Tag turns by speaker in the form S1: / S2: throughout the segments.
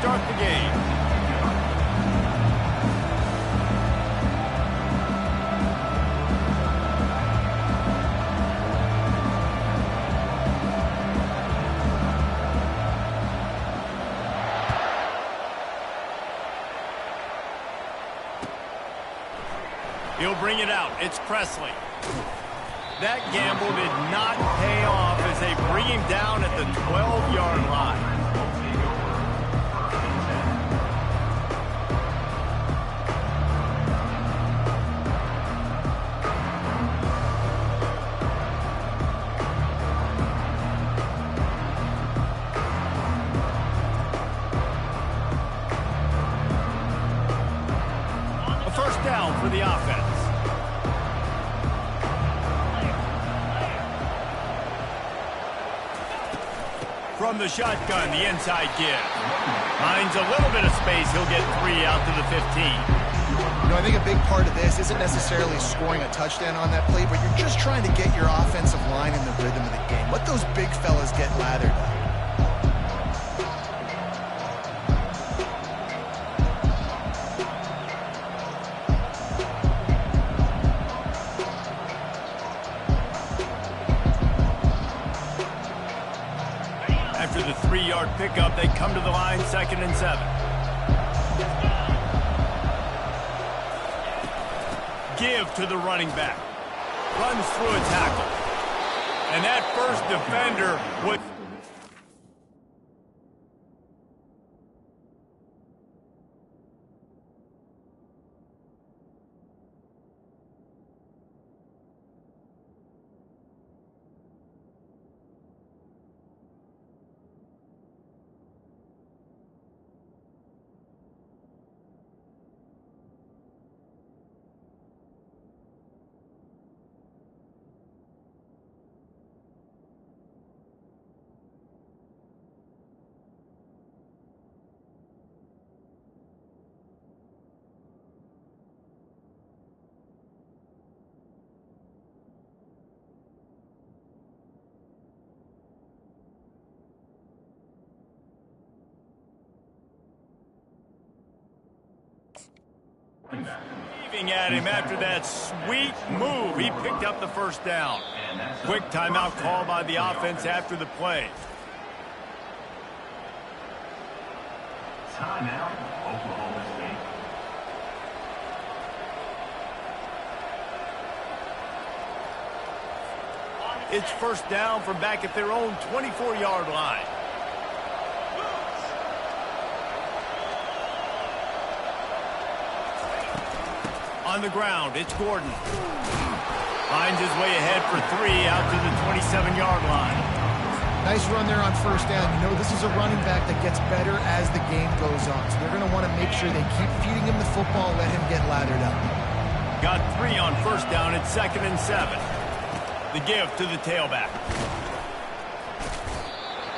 S1: start the game. He'll bring it out. It's Presley. That gamble did not pay off as they bring him down at the 12-yard line. A first down for the offense. From the shotgun, the inside give. Finds a little bit of space. He'll get 3 out to the 15.
S2: You know, I think a big part of this isn't necessarily scoring a touchdown on that play, but you're just trying to get your offensive line in the rhythm of the game. Let those big fellas get lathered up.
S1: After the 3-yard pickup, they come to the line, 2nd and 7. Give to the running back. Runs through a tackle. And that first defender would... Heaving at him after that sweet move. He picked up the first down. Quick timeout call by the offense after the play.
S3: Timeout, Oklahoma State.
S1: It's first down from back at their own 24-yard line. On the ground, it's Gordon. Finds his way ahead for 3 out to the 27-yard line.
S2: Nice run there on first down. You know, this is a running back that gets better as the game goes on. So they're going to want to make sure they keep feeding him the football and let him get lathered up.
S1: Got 3 on first down. It's 2nd and 7. The give to the tailback.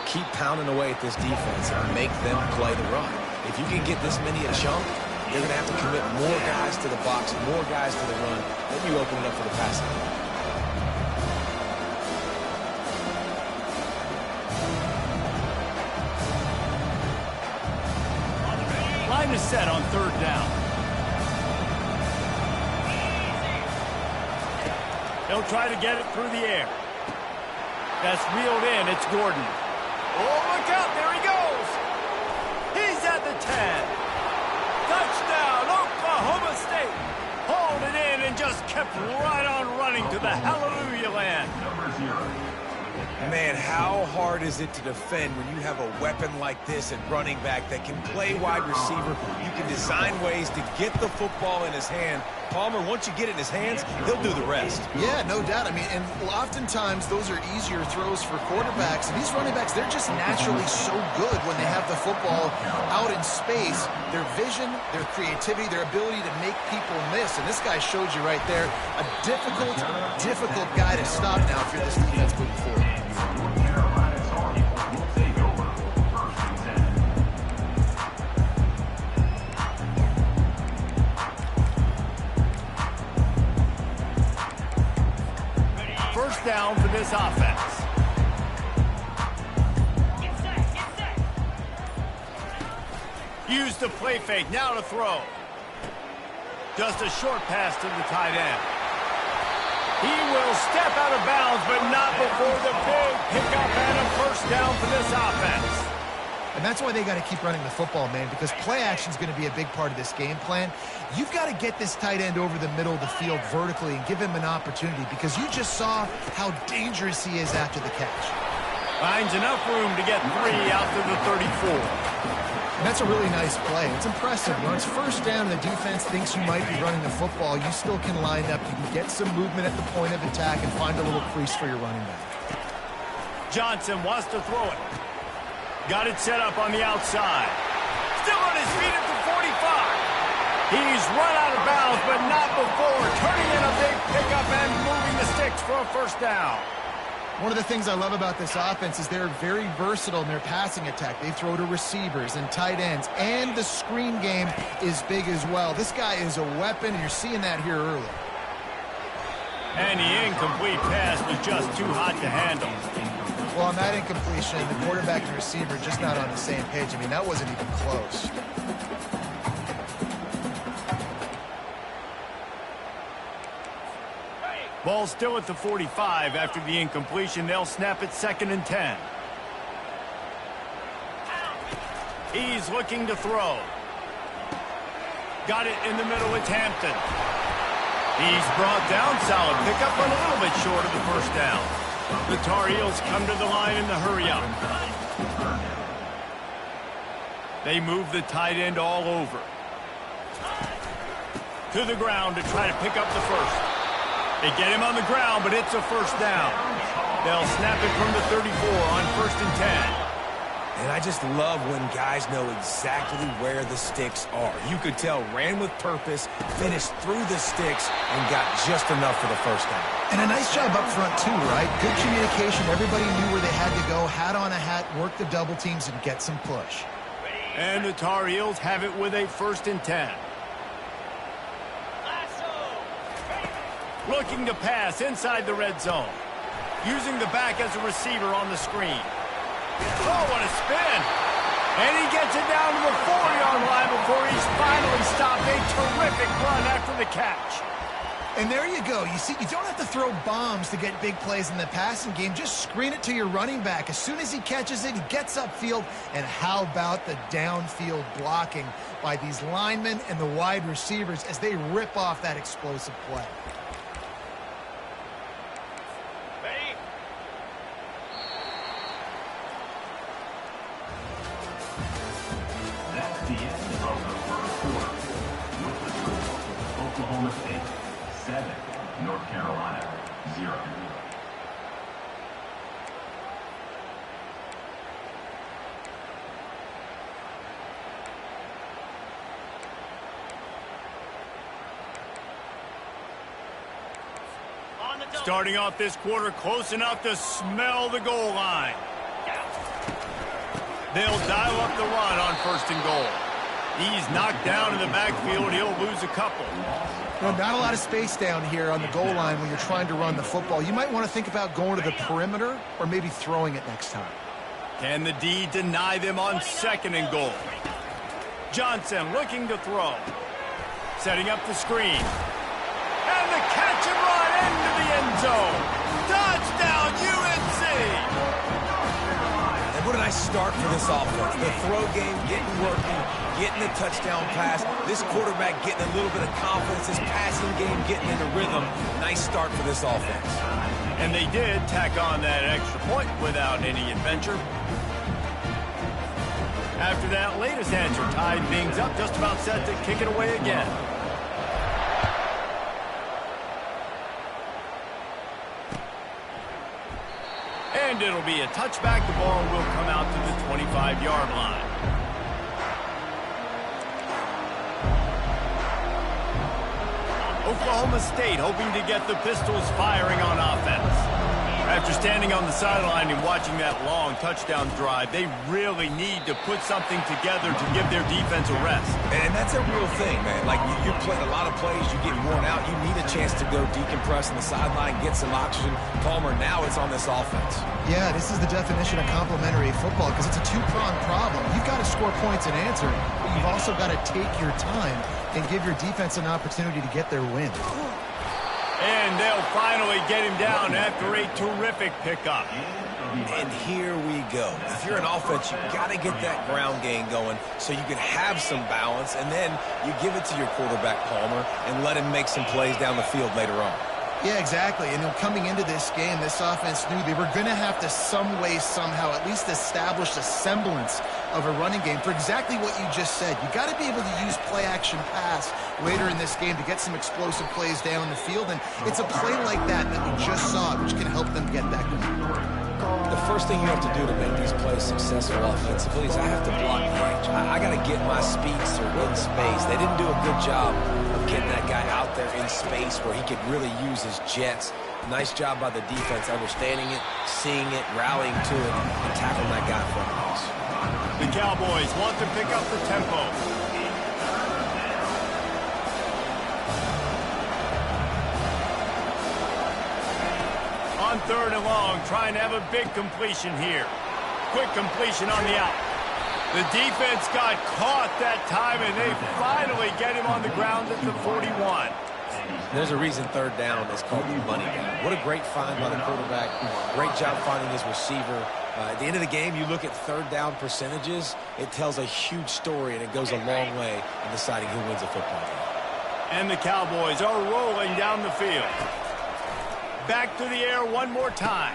S4: Keep pounding away at this defense and make them play the run. If you can get this many a chunk, you're going to have to commit more guys to the box, more guys to the run. Then you open it up for the passing.
S1: Line is set on 3rd down. He'll try to get it through the air. That's reeled in. It's Gordon. Oh, look out. There he goes. He's at the 10. Touchdown, Oklahoma State. Hauled it in and just kept right on running to the hallelujah land.
S4: Man, how hard is it to defend when you have a weapon like this at running back that can play wide receiver? You can design ways to get the football in his hand. Palmer, once you get it in his hands, he'll do the rest.
S2: Yeah, no doubt. I mean, and oftentimes those are easier throws for quarterbacks. And these running backs, they're just naturally so good when they have the football out in space. Their vision, their creativity, their ability to make people miss. And this guy showed you right there, a difficult guy to stop now if you're this defense moving forward.
S1: First down for this offense. Use the play fake, now to throw. Just a short pass to the tight end. He will step out of bounds, but not before the big pickup and a first down for this offense.
S2: And that's why they got to keep running the football, man, because play action is going to be a big part of this game plan. You've got to get this tight end over the middle of the field vertically and give him an opportunity, because you just saw how dangerous he is after the catch.
S1: Finds enough room to get 3 out to the 34.
S2: And that's a really nice play. It's impressive. When it's first down and the defense thinks you might be running the football, you still can line up. You can get some movement at the point of attack and find a little crease for your running back.
S1: Johnson wants to throw it. Got it set up on the outside. Still on his feet at the 45. He's run out of bounds, but not before turning in a big pickup and moving the sticks for a first down.
S2: One of the things I love about this offense is they're very versatile in their passing attack. They throw to receivers and tight ends, and the screen game is big as well. This guy is a weapon, and you're seeing that here early.
S1: And the incomplete pass was just too hot to handle.
S2: Well, on that incompletion, the quarterback and receiver just not on the same page. I mean, that wasn't even close.
S1: Ball still at the 45 after the incompletion. They'll snap it 2nd and 10. He's looking to throw. Got it in the middle with Hampton. He's brought down. Solid pickup, but a little bit short of the first down. The Tar Heels come to the line in the hurry-up. They move the tight end all over. To the ground to try to pick up the first. They get him on the ground, but it's a first down. They'll snap it from the 34 on 1st and 10.
S4: And I just love when guys know exactly where the sticks are. You could tell ran with purpose, finished through the sticks, and got just enough for the first down.
S2: And a nice job up front, too, right? Good communication. Everybody knew where they had to go, hat on a hat, work the double teams, and get some push.
S1: And the Tar Heels have it with a 1st and 10. Looking to pass inside the red zone. Using the back as a receiver on the screen. Oh, what a spin. And he gets it down to the 4-yard line before he's finally stopped. A terrific run after the catch.
S2: And there you go. You see, you don't have to throw bombs to get big plays in the passing game. Just screen it to your running back. As soon as he catches it, he gets upfield. And how about the downfield blocking by these linemen and the wide receivers as they rip off that explosive play.
S3: That's the end of the first quarter. With the score, Oklahoma State 7, North Carolina 0.
S1: Starting off this quarter close enough to smell the goal line. They'll dial up the run on 1st and goal. He's knocked down in the backfield. He'll lose a couple.
S2: Well, not a lot of space down here on the goal line when you're trying to run the football. You might want to think about going to the perimeter or maybe throwing it next time.
S1: Can the D deny them on 2nd and goal? Johnson looking to throw. Setting up the screen. And the catch and run into the end zone. Touchdown, UNC!
S4: And what a nice start for this offense. The throw game getting working, getting the touchdown pass. This quarterback getting a little bit of confidence. This passing game getting into rhythm. Nice start for this offense.
S1: And they did tack on that extra point without any adventure. After that latest answer tied things up, just about set to kick it away again. And it'll be a touchback. The ball will come out to the 25-yard line. Oklahoma State hoping to get the Pistols firing on offense. After standing on the sideline and watching that long touchdown drive, they really need to put something together to give their defense a rest.
S4: And that's a real thing, man. Like, you play a lot of plays, you get worn out, you need a chance to go decompress on the sideline, get some oxygen. Palmer, now it's on this offense.
S2: Yeah, this is the definition of complementary football because it's a two-pronged problem. You've got to score points and answer, but you've also got to take your time and give your defense an opportunity to get their win.
S1: And they'll finally get him down after a terrific pickup.
S4: And here we go. If you're an offense, you got to get that ground game going so you can have some balance, and then you give it to your quarterback, Palmer, and let him make some plays down the field later on.
S2: Yeah, exactly. And coming into this game, this offense knew they were going to have to some way, somehow, at least establish a semblance of a running game for exactly what you just said. You got to be able to use play-action pass later in this game to get some explosive plays down the field. And it's a play like that we just saw, which can help them get that going.
S4: The first thing you have to do to make these plays successful offensively is I have to block range. I got to get my speedster in space. They didn't do a good job of getting that guy out there in space where he could really use his jets. Nice job by the defense understanding it, seeing it, rallying to it, and tackling that guy in front of us.
S1: The Cowboys want to pick up the tempo. On 3rd and long, trying to have a big completion here. Quick completion on the out. The defense got caught that time, and they finally get him on the ground at the 41.
S4: There's a reason 3rd down is called the money down. What a great find by the quarterback. Great job finding his receiver. At the end of the game, you look at 3rd down percentages, it tells a huge story, and it goes a long way in deciding who wins a football game.
S1: And the Cowboys are rolling down the field. Back to the air one more time.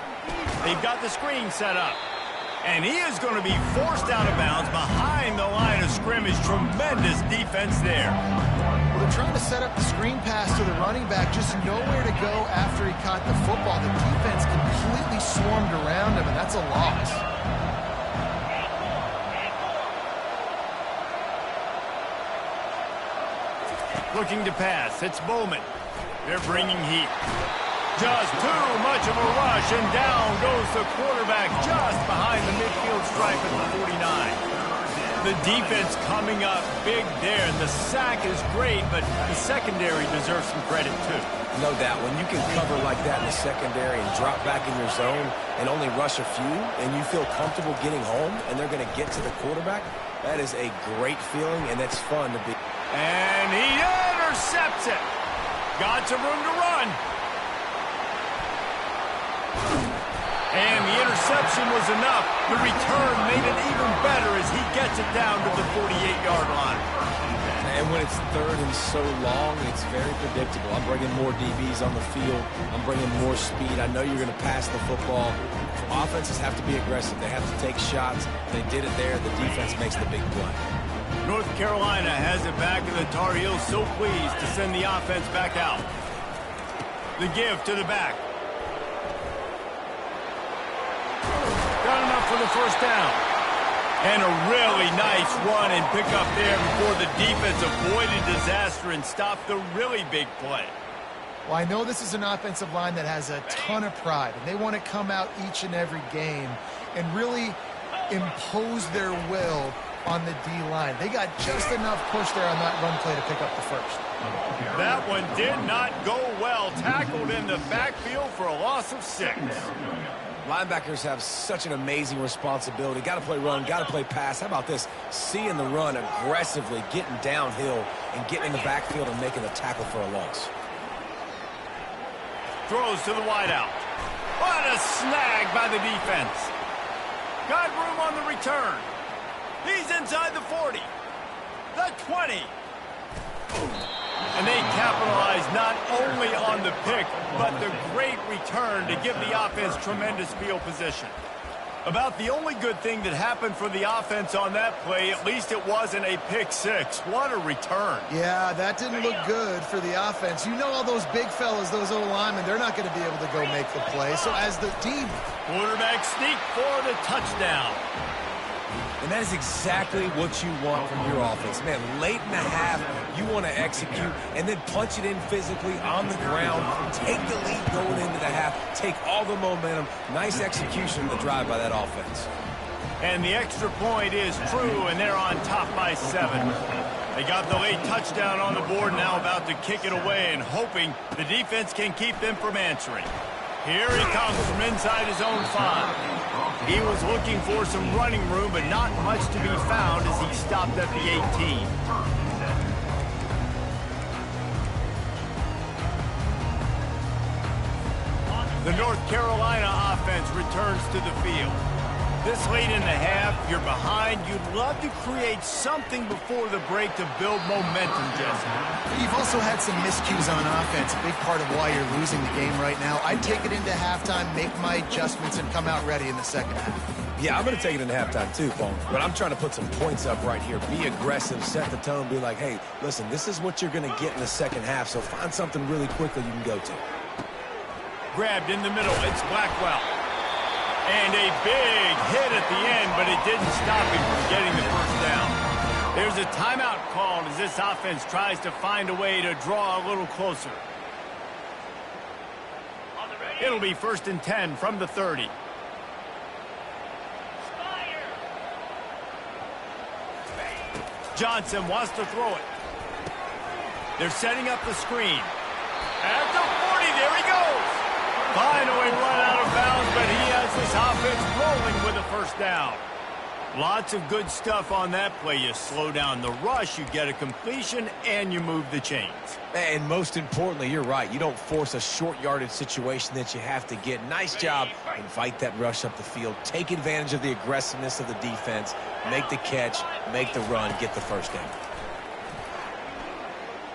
S1: They've got the screen set up. And he is going to be forced out of bounds behind the line of scrimmage. Tremendous defense there.
S2: Well, they're trying to set up the screen pass to the running back, just nowhere to go after he caught the football. The defense completely swarmed around him, and that's a loss.
S1: Looking to pass. It's Bowman. They're bringing heat. Just too much of a rush, and down goes the quarterback just behind the midfield stripe at the 49. The defense coming up big there. The sack is great, but the secondary deserves some credit, too.
S4: No doubt. When you can cover like that in the secondary and drop back in your zone and only rush a few, and you feel comfortable getting home, and they're going to get to the quarterback, that is a great feeling, and that's fun to be.
S1: And he intercepts it. Got some room to run. And the interception was enough. The return made it even better as he gets it down to the 48-yard line.
S4: And when it's 3rd and so long, it's very predictable. I'm bringing more DBs on the field. I'm bringing more speed. I know you're going to pass the football. Offenses have to be aggressive. They have to take shots. They did it there. The defense makes the big play.
S1: North Carolina has it back, and the Tar Heels so pleased to send the offense back out. The give to the back. Got enough for the 1st down. And a really nice run and pick up there before the defense avoided disaster and stopped the really big play.
S2: Well, I know this is an offensive line that has a ton of pride, and they want to come out each and every game and really impose their will on the D-line. They got just enough push there on that run play to pick up the 1st.
S1: That one did not go well. Tackled in the backfield for a loss of 6.
S4: Linebackers have such an amazing responsibility. Got to play run, got to play pass. How about this? Seeing the run aggressively, getting downhill, and getting in the backfield and making the tackle for a loss.
S1: Throws to the wideout. What a snag by the defense. Got room on the return. He's inside the 40. The 20. And they capitalize not only on the pick, but the great return to give the offense tremendous field position. About the only good thing that happened for the offense on that play, at least it wasn't a pick 6. What a return.
S2: Yeah, that didn't look good for the offense. You know all those big fellas, those O-linemen, they're not going to be able to go make the play. So as the team...
S1: Quarterback sneak for the touchdown.
S4: And that is exactly what you want from your offense. Man, late in the half, you want to execute and then punch it in physically on the ground, take the lead going into the half, take all the momentum. Nice execution of the drive by that offense.
S1: And the extra point is true, and they're on top by 7. They got the late touchdown on the board, now about to kick it away and hoping the defense can keep them from answering. Here he comes from inside his own 5. He was looking for some running room, but not much to be found as he stopped at the 18. The North Carolina offense returns to the field. This late in the half, you're behind. You'd love to create something before the break to build momentum, Jesse.
S2: You've also had some miscues on offense, a big part of why you're losing the game right now. I'd take it into halftime, make my adjustments, and come out ready in the second half.
S4: Yeah, I'm going to take it into halftime too, Paul. But I'm trying to put some points up right here. Be aggressive, set the tone, be like, hey, listen, this is what you're going to get in the second half, so find something really quickly you can go to.
S1: Grabbed in the middle, it's Blackwell. And a big hit at the end, but it didn't stop him from getting the first down. There's a timeout called as this offense tries to find a way to draw a little closer. It'll be 1st and 10 from the 30. Johnson wants to throw it. They're setting up the screen. At the 40, there he goes. Finally run out of bounds, but he has this offense rolling with a first down. Lots of good stuff on that play. You slow down the rush, you get a completion, and you move the chains.
S4: And most importantly, you're right. You don't force a short yardage situation that you have to get. Nice job. Invite that rush up the field. Take advantage of the aggressiveness of the defense. Make the catch, make the run, get the first down.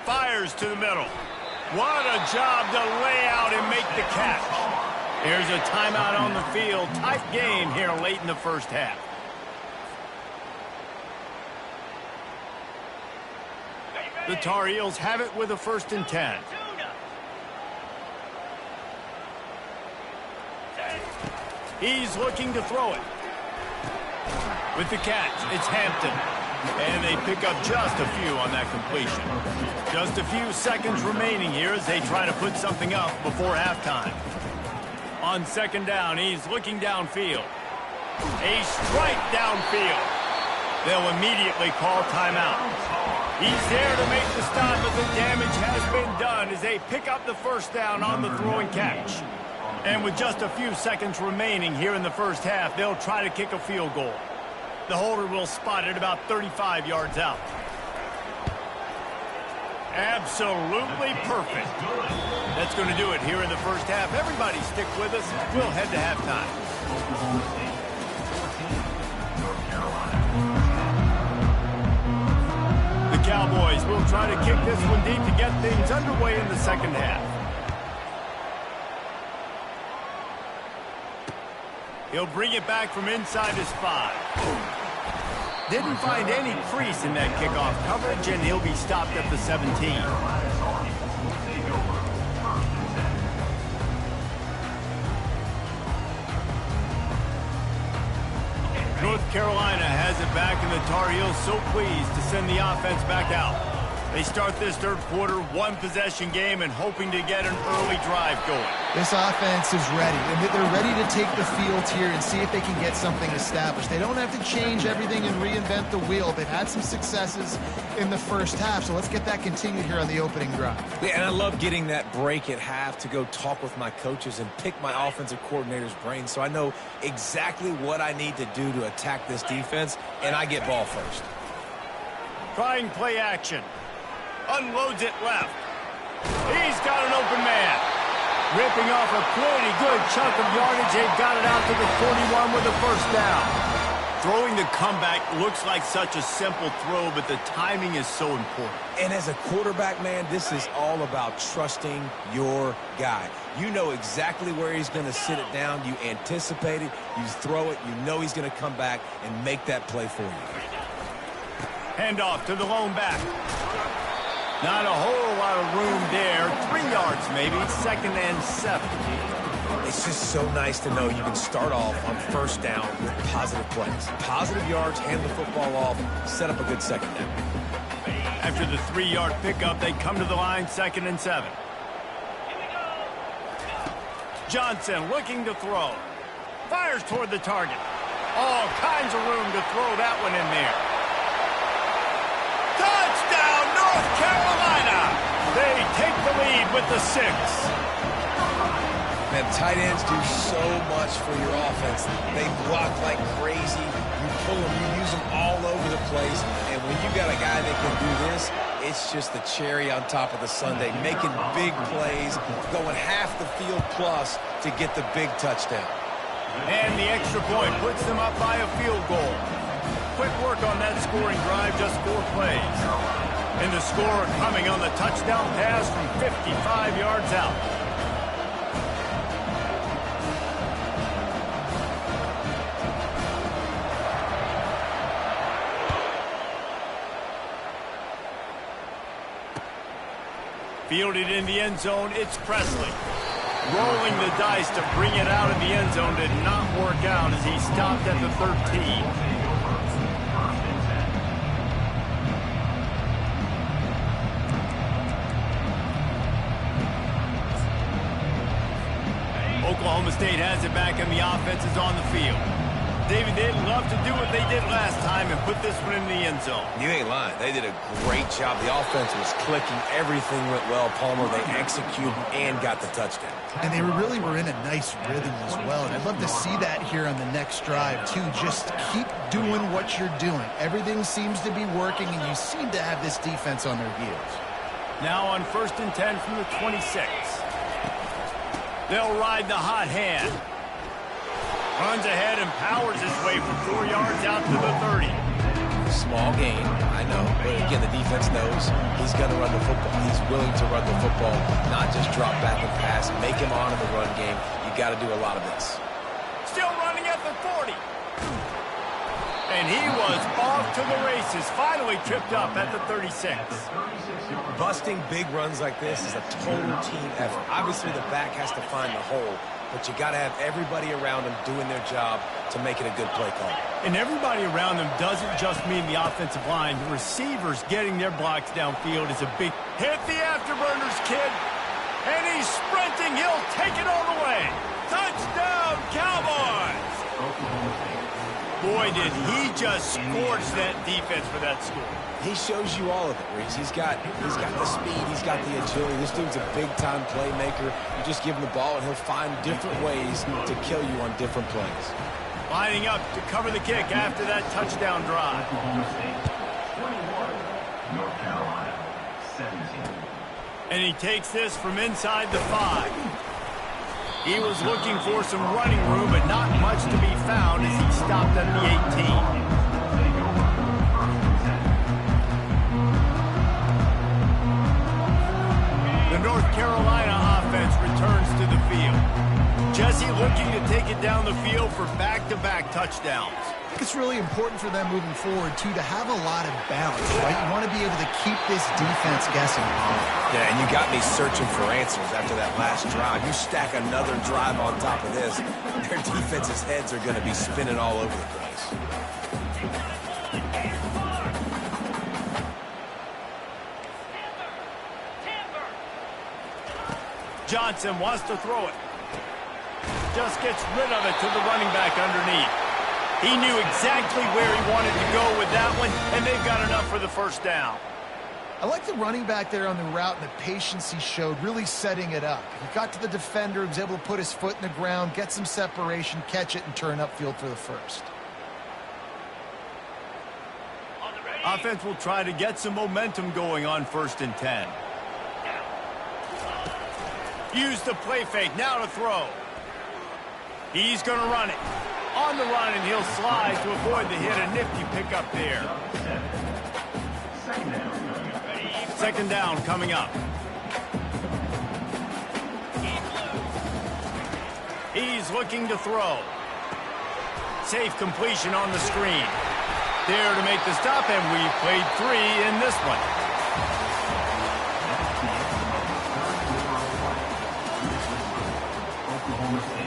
S1: Fires to the middle. What a job to lay out and make the catch. Here's a timeout on the field. Tight game here late in the first half. The Tar Heels have it with a 1st and 10. He's looking to throw it. With the catch, it's Hampton. And they pick up just a few on that completion. Just a few seconds remaining here as they try to put something up before halftime. On 2nd down, he's looking downfield. A strike downfield. They'll immediately call timeout. He's there to make the stop, but the damage has been done as they pick up the first down on the throw and catch. And with just a few seconds remaining here in the first half, they'll try to kick a field goal. The holder will spot it about 35 yards out. Absolutely perfect. That's going to do it here in the first half. Everybody stick with us. We'll head to halftime. The Cowboys will try to kick this one deep to get things underway in the second half. He'll bring it back from inside his 5. Didn't find any crease in that kickoff coverage, and he'll be stopped at the 17. North Carolina has it back, and the Tar Heels so pleased to send the offense back out. They start this third quarter, 1-possession game, and hoping to get an early drive going.
S2: This offense is ready, and they're ready to take the field here and see if they can get something established. They don't have to change everything and reinvent the wheel. They've had some successes in the first half, so let's get that continued here on the opening drive.
S4: Yeah, and I love getting that break at half to go talk with my coaches and pick my offensive coordinator's brain so I know exactly what I need to do to attack this defense, and I get ball first.
S1: Trying play action. Unloads it left. He's got an open man. Ripping off a pretty good chunk of yardage. They've got it out to the 41 with a first down. Throwing the comeback looks like such a simple throw, but the timing is so important.
S4: And as a quarterback, man, this is all about trusting your guy. You know exactly where he's going to sit it down. You anticipate it. You throw it. You know he's going to come back and make that play for you.
S1: Handoff to the lone back. Not a whole lot of room there. 3 yards maybe. 2nd and 7.
S4: It's just so nice to know you can start off on first down with positive plays. Positive yards, hand the football off, set up a good second down.
S1: After the 3-yard pickup, they come to the line, 2nd and 7. Johnson looking to throw. Fires toward the target. All kinds of room to throw that one in there. Touchdown, North Carolina! They take the lead with the 6.
S4: Man, tight ends do so much for your offense. They block like crazy. You pull them, you use them all over the place. And when you got a guy that can do this, it's just the cherry on top of the sundae, making big plays, going half the field plus to get the big touchdown.
S1: And the extra point puts them up by a field goal. Quick work on that scoring drive, just 4 plays. And the score coming on the touchdown pass from 55 yards out. Fielded in the end zone, it's Presley. Rolling the dice to bring it out of the end zone did not work out as he stopped at the 13. Oklahoma State has it back and the offense is on the field. David, they'd love to do what they did last time and put this one in the end zone.
S4: You ain't lying. They did a great job. The offense was clicking. Everything went well. Palmer, they executed and got the touchdown.
S2: And they really were in a nice rhythm as well. And I'd love to see that here on the next drive, too. Just keep doing what you're doing. Everything seems to be working, and you seem to have this defense on their heels.
S1: Now on 1st and 10 from the 26. They'll ride the hot hand. Runs ahead and powers his way for 4 yards out to the 30.
S4: Small gain, I know. But again, the defense knows he's going to run the football. He's willing to run the football, not just drop back and pass, make him honor the run game. You got to do a lot of this.
S1: Still running at the 40. And he was off to the races, finally tripped up at the 36.
S4: Busting big runs like this is a total team effort. Obviously, the back has to find the hole, but you got to have everybody around him doing their job to make it a good play call.
S1: And everybody around them doesn't just mean the offensive line. The receivers getting their blocks downfield is a big hit. The afterburners, kid. And he's sprinting. He'll take it all the way. Touchdown, Cowboys! Boy, did he just scorch that defense for that score.
S4: He shows you all of it, Reese. He's got the speed, he's got the agility. This dude's a big-time playmaker. You just give him the ball, and he'll find different ways to kill you on different plays.
S1: Lining up to cover the kick after that touchdown drive.
S3: Oklahoma State, 21. North Carolina, 17.
S1: And he takes this from inside the 5. He was looking for some running room, but not much to be found as he stopped at the 18. The North Carolina offense returns to the field. Jesse looking to take it down the field for back-to-back touchdowns.
S2: I think it's really important for them moving forward, too, to have a lot of balance, right? You want to be able to keep this defense guessing.
S4: Yeah, and you got me searching for answers after that last drive. You stack another drive on top of this, their defense's heads are going to be spinning all over the place.
S1: Johnson wants to throw it. Just gets rid of it to the running back underneath. He knew exactly where he wanted to go with that one, and they've got enough for the first down.
S2: I like the running back there on the route and the patience he showed, really setting it up. He got to the defender, he was able to put his foot in the ground, get some separation, catch it, and turn upfield for the first.
S1: Offense will try to get some momentum going on 1st and 10. Use the play fake, now to throw. He's going to run it. On the run, and he'll slide to avoid the hit. A nifty pickup there. Second down coming up. He's looking to throw. Safe completion on the screen. There to make the stop, and we played 3 in this one.
S3: Oklahoma State.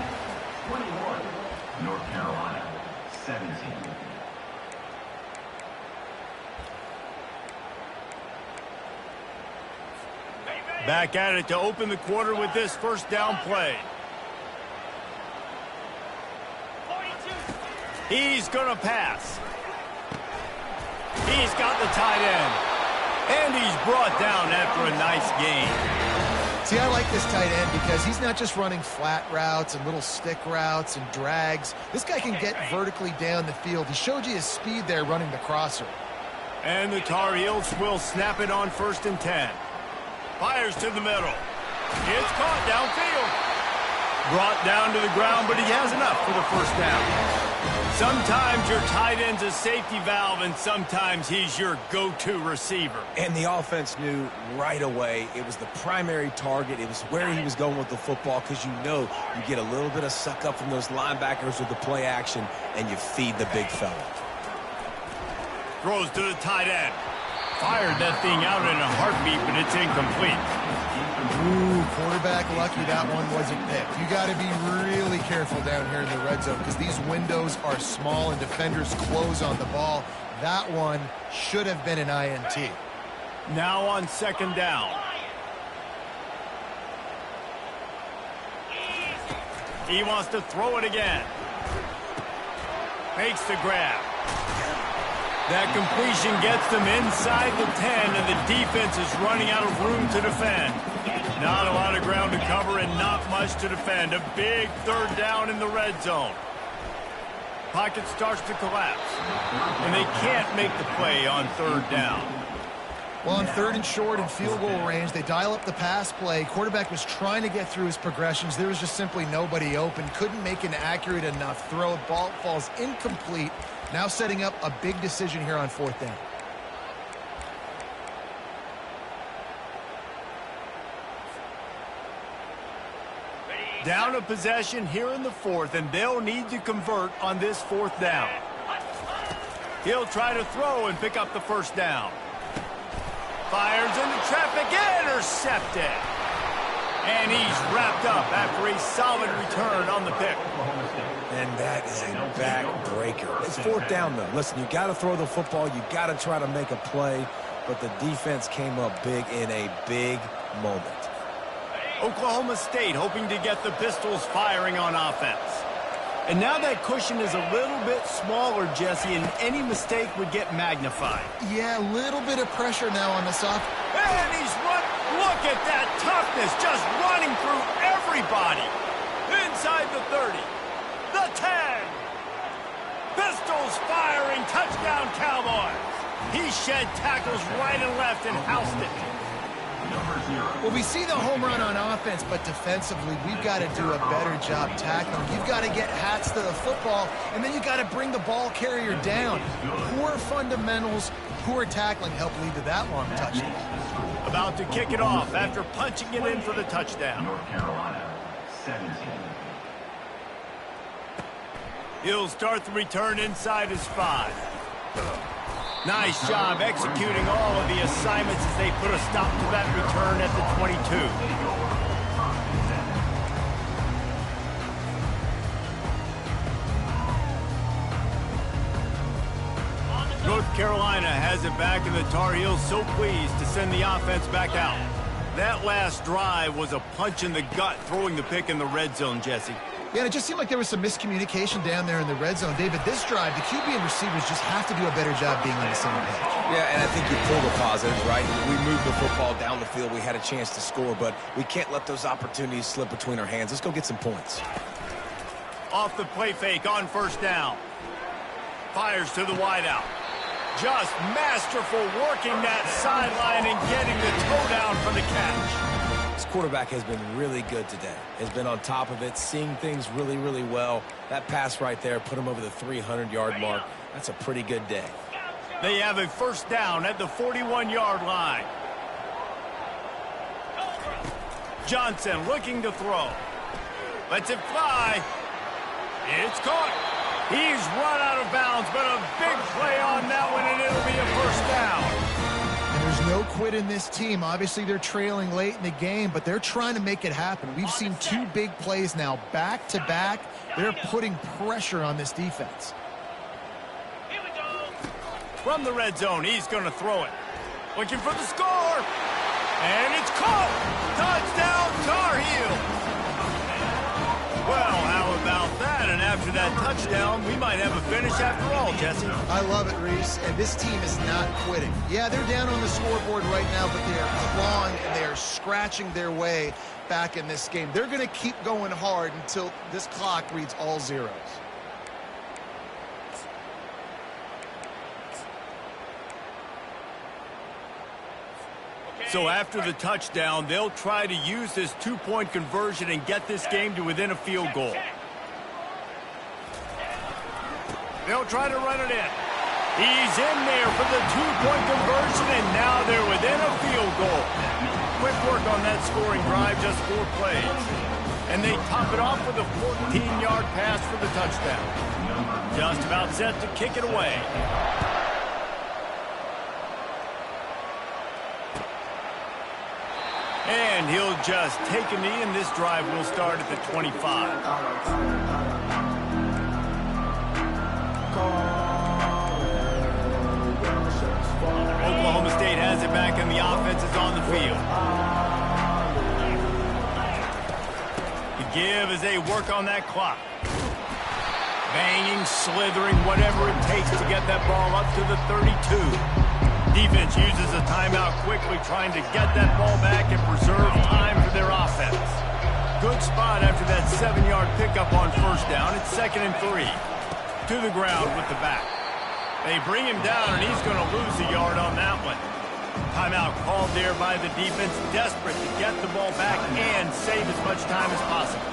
S1: Back at it to open the quarter with this first down play. He's going to pass. He's got the tight end. And he's brought down after a nice gain.
S2: See, I like this tight end because he's not just running flat routes and little stick routes and drags. This guy can get vertically down the field. He showed you his speed there running the crosser.
S1: And the Tar Heels will snap it on 1st and 10. Fires to the middle. It's caught downfield. Brought down to the ground, but he has enough for the first down. Sometimes your tight end's a safety valve, and sometimes he's your go-to receiver.
S4: And the offense knew right away it was the primary target. It was where he was going with the football because you know you get a little bit of suck up from those linebackers with the play action, and you feed the big fella.
S1: Throws to the tight end. Fired that thing out in a heartbeat, but it's incomplete.
S2: Ooh, quarterback lucky that one wasn't picked. You got to be really careful down here in the red zone because these windows are small and defenders close on the ball. That one should have been an INT.
S1: Now on 2nd down. He wants to throw it again. Makes the grab. That completion gets them inside the 10, and the defense is running out of room to defend. Not a lot of ground to cover and not much to defend. A big 3rd down in the red zone. Pocket starts to collapse, and they can't make the play on 3rd down.
S2: Well, on 3rd and short and field goal range, they dial up the pass play. Quarterback was trying to get through his progressions. There was just simply nobody open. Couldn't make an accurate enough throw. Ball falls incomplete. Now setting up a big decision here on 4th down.
S1: Down a possession here in the 4th, and they'll need to convert on this 4th down. He'll try to throw and pick up the 1st down. Fires into traffic, intercepted. And he's wrapped up after a solid return on the pick.
S4: And that is a backbreaker. It's 4th down, though. Listen, you got to throw the football. You got to try to make a play. But the defense came up big in a big moment.
S1: Oklahoma State hoping to get the Pistols firing on offense. And now that cushion is a little bit smaller, Jesse, and any mistake would get magnified.
S2: Yeah, a little bit of pressure now on this offense.
S1: And he's run. Look at that toughness, just running through everybody. Inside the 30, the 10. Pistols firing, touchdown Cowboys. He shed tackles right and left and housed it.
S2: Well, we see the home run on offense, but defensively, we've got to do a better job tackling. You've got to get hats to the football, and then you've got to bring the ball carrier down. Poor fundamentals, poor tackling help lead to that long touchdown.
S1: About to kick it off after punching it in for the touchdown.
S3: North Carolina, 17.
S1: He'll start the return inside his 5. Nice job executing all of the assignments as they put a stop to that return at the 22. North Carolina has it back, and the Tar Heels so pleased to send the offense back out. That last drive was a punch in the gut, throwing the pick in the red zone, Jesse.
S2: Yeah, and it just seemed like there was some miscommunication down there in the red zone. David, this drive, the QB and receivers just have to do a better job being on the same page.
S4: Yeah, and I think you pull the positives, right? We moved the football down the field. We had a chance to score, but we can't let those opportunities slip between our hands. Let's go get some points.
S1: Off the play fake on 1st down. Fires to the wideout. Just masterful working that sideline and getting the toe down for the catch.
S4: This quarterback has been really good today. Has been on top of it, seeing things really, really well. That pass right there put him over the 300-yard mark. That's a pretty good day.
S1: They have a 1st down at the 41-yard line. Johnson looking to throw. Lets it fly. It's caught. He's run out of bounds, but a big play on that one, and it'll be a 1st down.
S2: And there's no quit in this team. Obviously, they're trailing late in the game, but they're trying to make it happen. We've seen 2 big plays now, back-to-back. They're putting pressure on this defense.
S1: From the red zone, he's going to throw it. Looking for the score. And it's caught! Touchdown, Tar Heels! Well, how about that? And after that touchdown, we might have a finish after all, Jesse.
S2: I love it, Reese, and this team is not quitting. Yeah, they're down on the scoreboard right now, but they are clawing and they are scratching their way back in this game. They're going to keep going hard until this clock reads all zeros.
S1: So after the touchdown, they'll try to use this two-point conversion and get this game to within a field goal. They'll try to run it in. He's in there for the two-point conversion, and now they're within a field goal. Quick work on that scoring drive, just 4 plays. And they top it off with a 14-yard pass for the touchdown. Just about set to kick it away. And he'll just take a knee, and this drive will start at the 25. Oklahoma State has it back, and the offense is on the field. The give as they work on that clock. Banging, slithering, whatever it takes to get that ball up to the 32. Defense uses a timeout quickly, trying to get that ball back and preserve time for their offense. Good spot after that 7-yard pickup on first down. It's 2nd and 3. To the ground with the back. They bring him down, and he's going to lose a yard on that one. Timeout called there by the defense, desperate to get the ball back and save as much time as possible.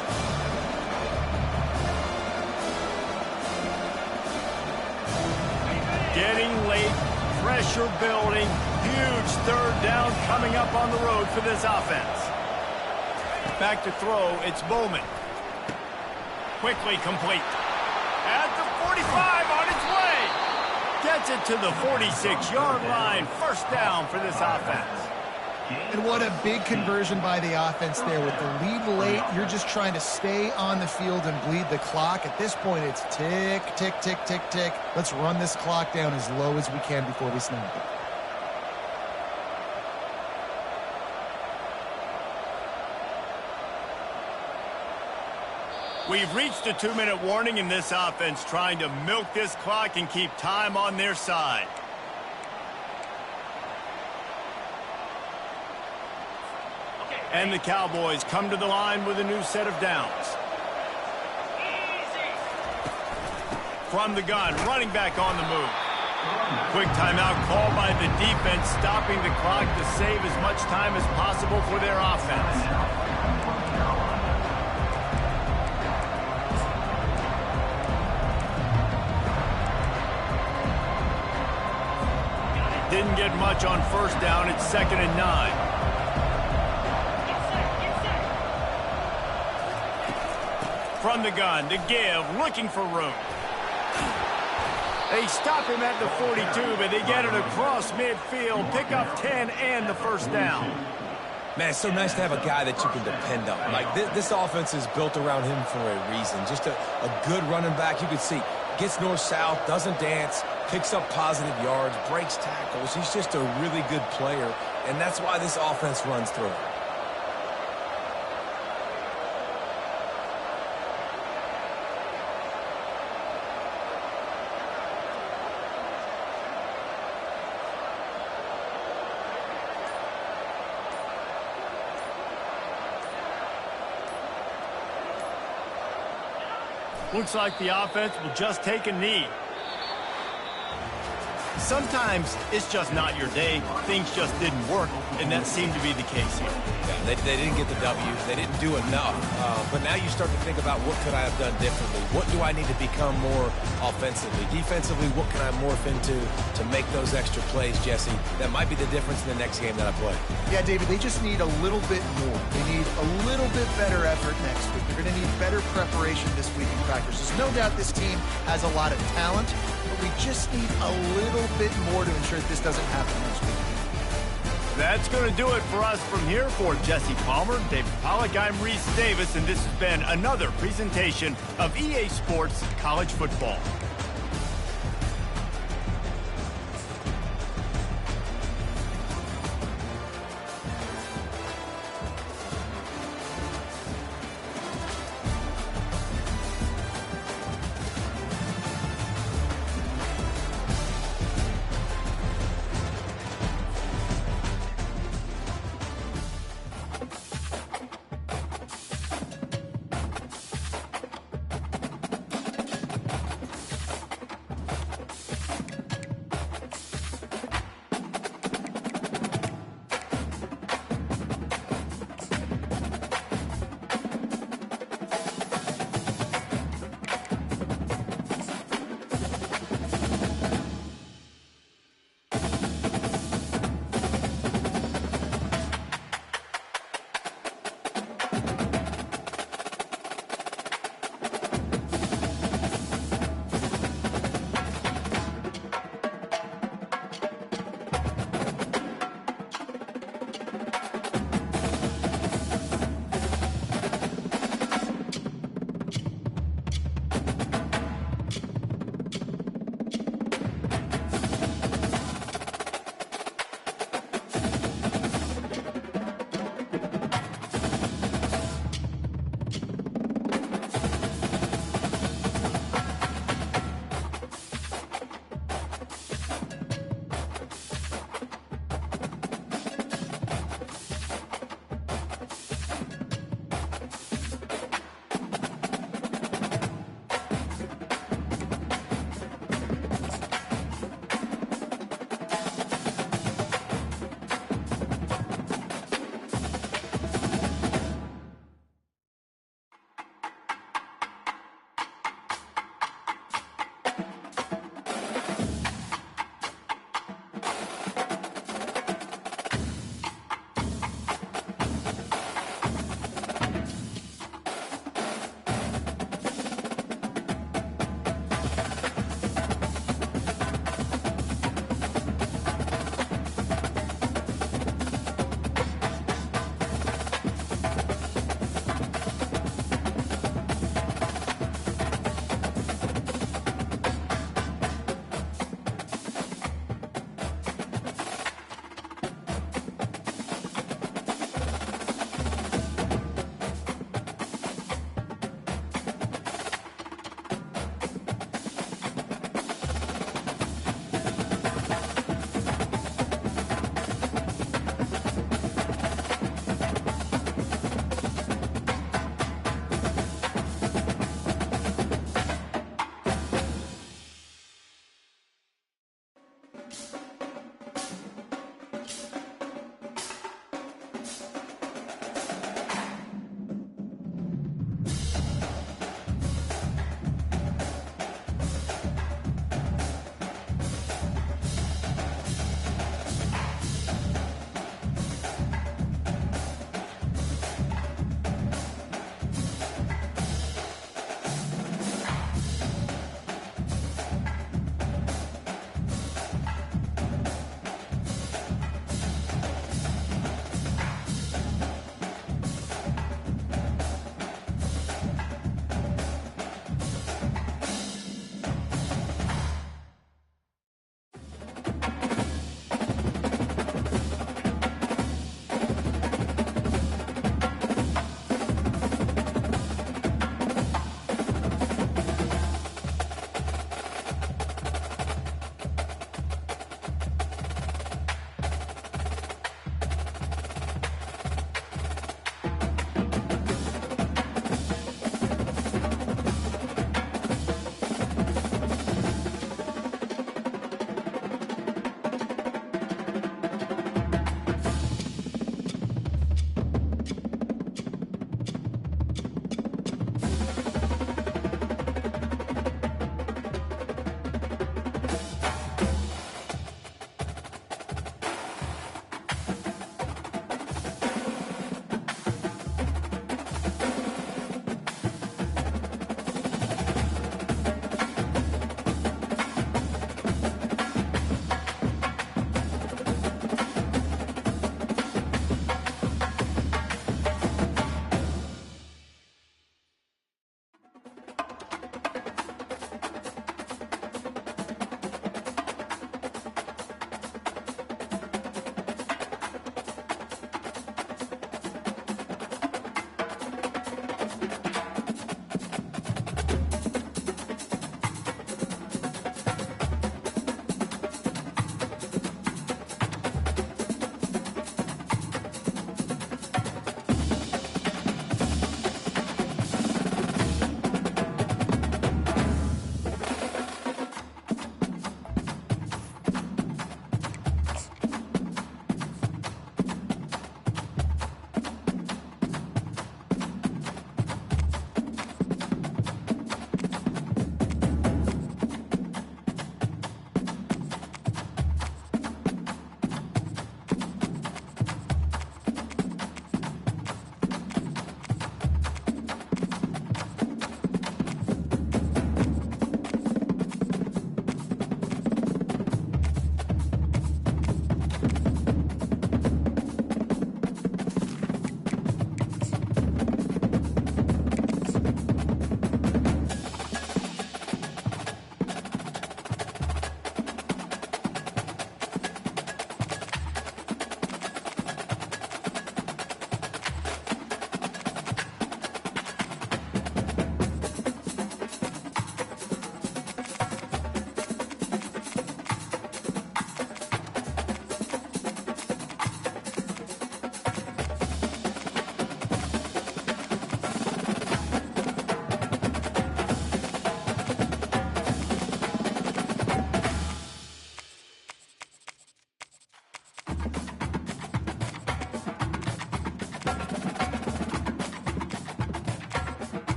S1: Getting late. Pressure building. Huge 3rd down coming up on the road for this offense. Back to throw. It's Bowman. Quickly complete. At the 45 on its way. Gets it to the 46-yard line. 1st down for this offense.
S2: And what a big conversion by the offense there. With the lead late, you're just trying to stay on the field and bleed the clock. At this point, it's tick, tick, tick, tick, tick. Let's run this clock down as low as we can before we snap it.
S1: We've reached a 2-minute warning in this offense, trying to milk this clock and keep time on their side. And the Cowboys come to the line with a new set of downs. From the gun, running back on the move. Quick timeout called by the defense, stopping the clock to save as much time as possible for their offense. Didn't get much on first down. It's 2nd and 9. From the gun, to give, looking for room. They stop him at the 42, but they get it across midfield, pick up 10 and the 1st down.
S4: Man, it's so nice to have a guy that you can depend on. Like, this offense is built around him for a reason. Just a good running back. You can see, gets north-south, doesn't dance, picks up positive yards, breaks tackles. He's just a really good player, and that's why this offense runs through him.
S1: Looks like the offense will just take a knee. Sometimes it's just not your day. Things just didn't work, and that seemed to be the case here.
S4: Yeah, they didn't get the W. They didn't do enough. But now you start to think about, what could I have done differently? What do I need to become more offensively? Defensively, what can I morph into to make those extra plays, Jesse? That might be the difference in the next game that I play.
S2: Yeah, David, they just need a little bit more. They need a little bit better effort next week. They're going to need better preparation this week in practice. There's no doubt this team has a lot of talent, but we just need a little bit more to ensure that this doesn't happen next week.
S1: That's going to do it for us from here. For Jesse Palmer, David Pollack, I'm Reese Davis, and this has been another presentation of EA Sports College Football.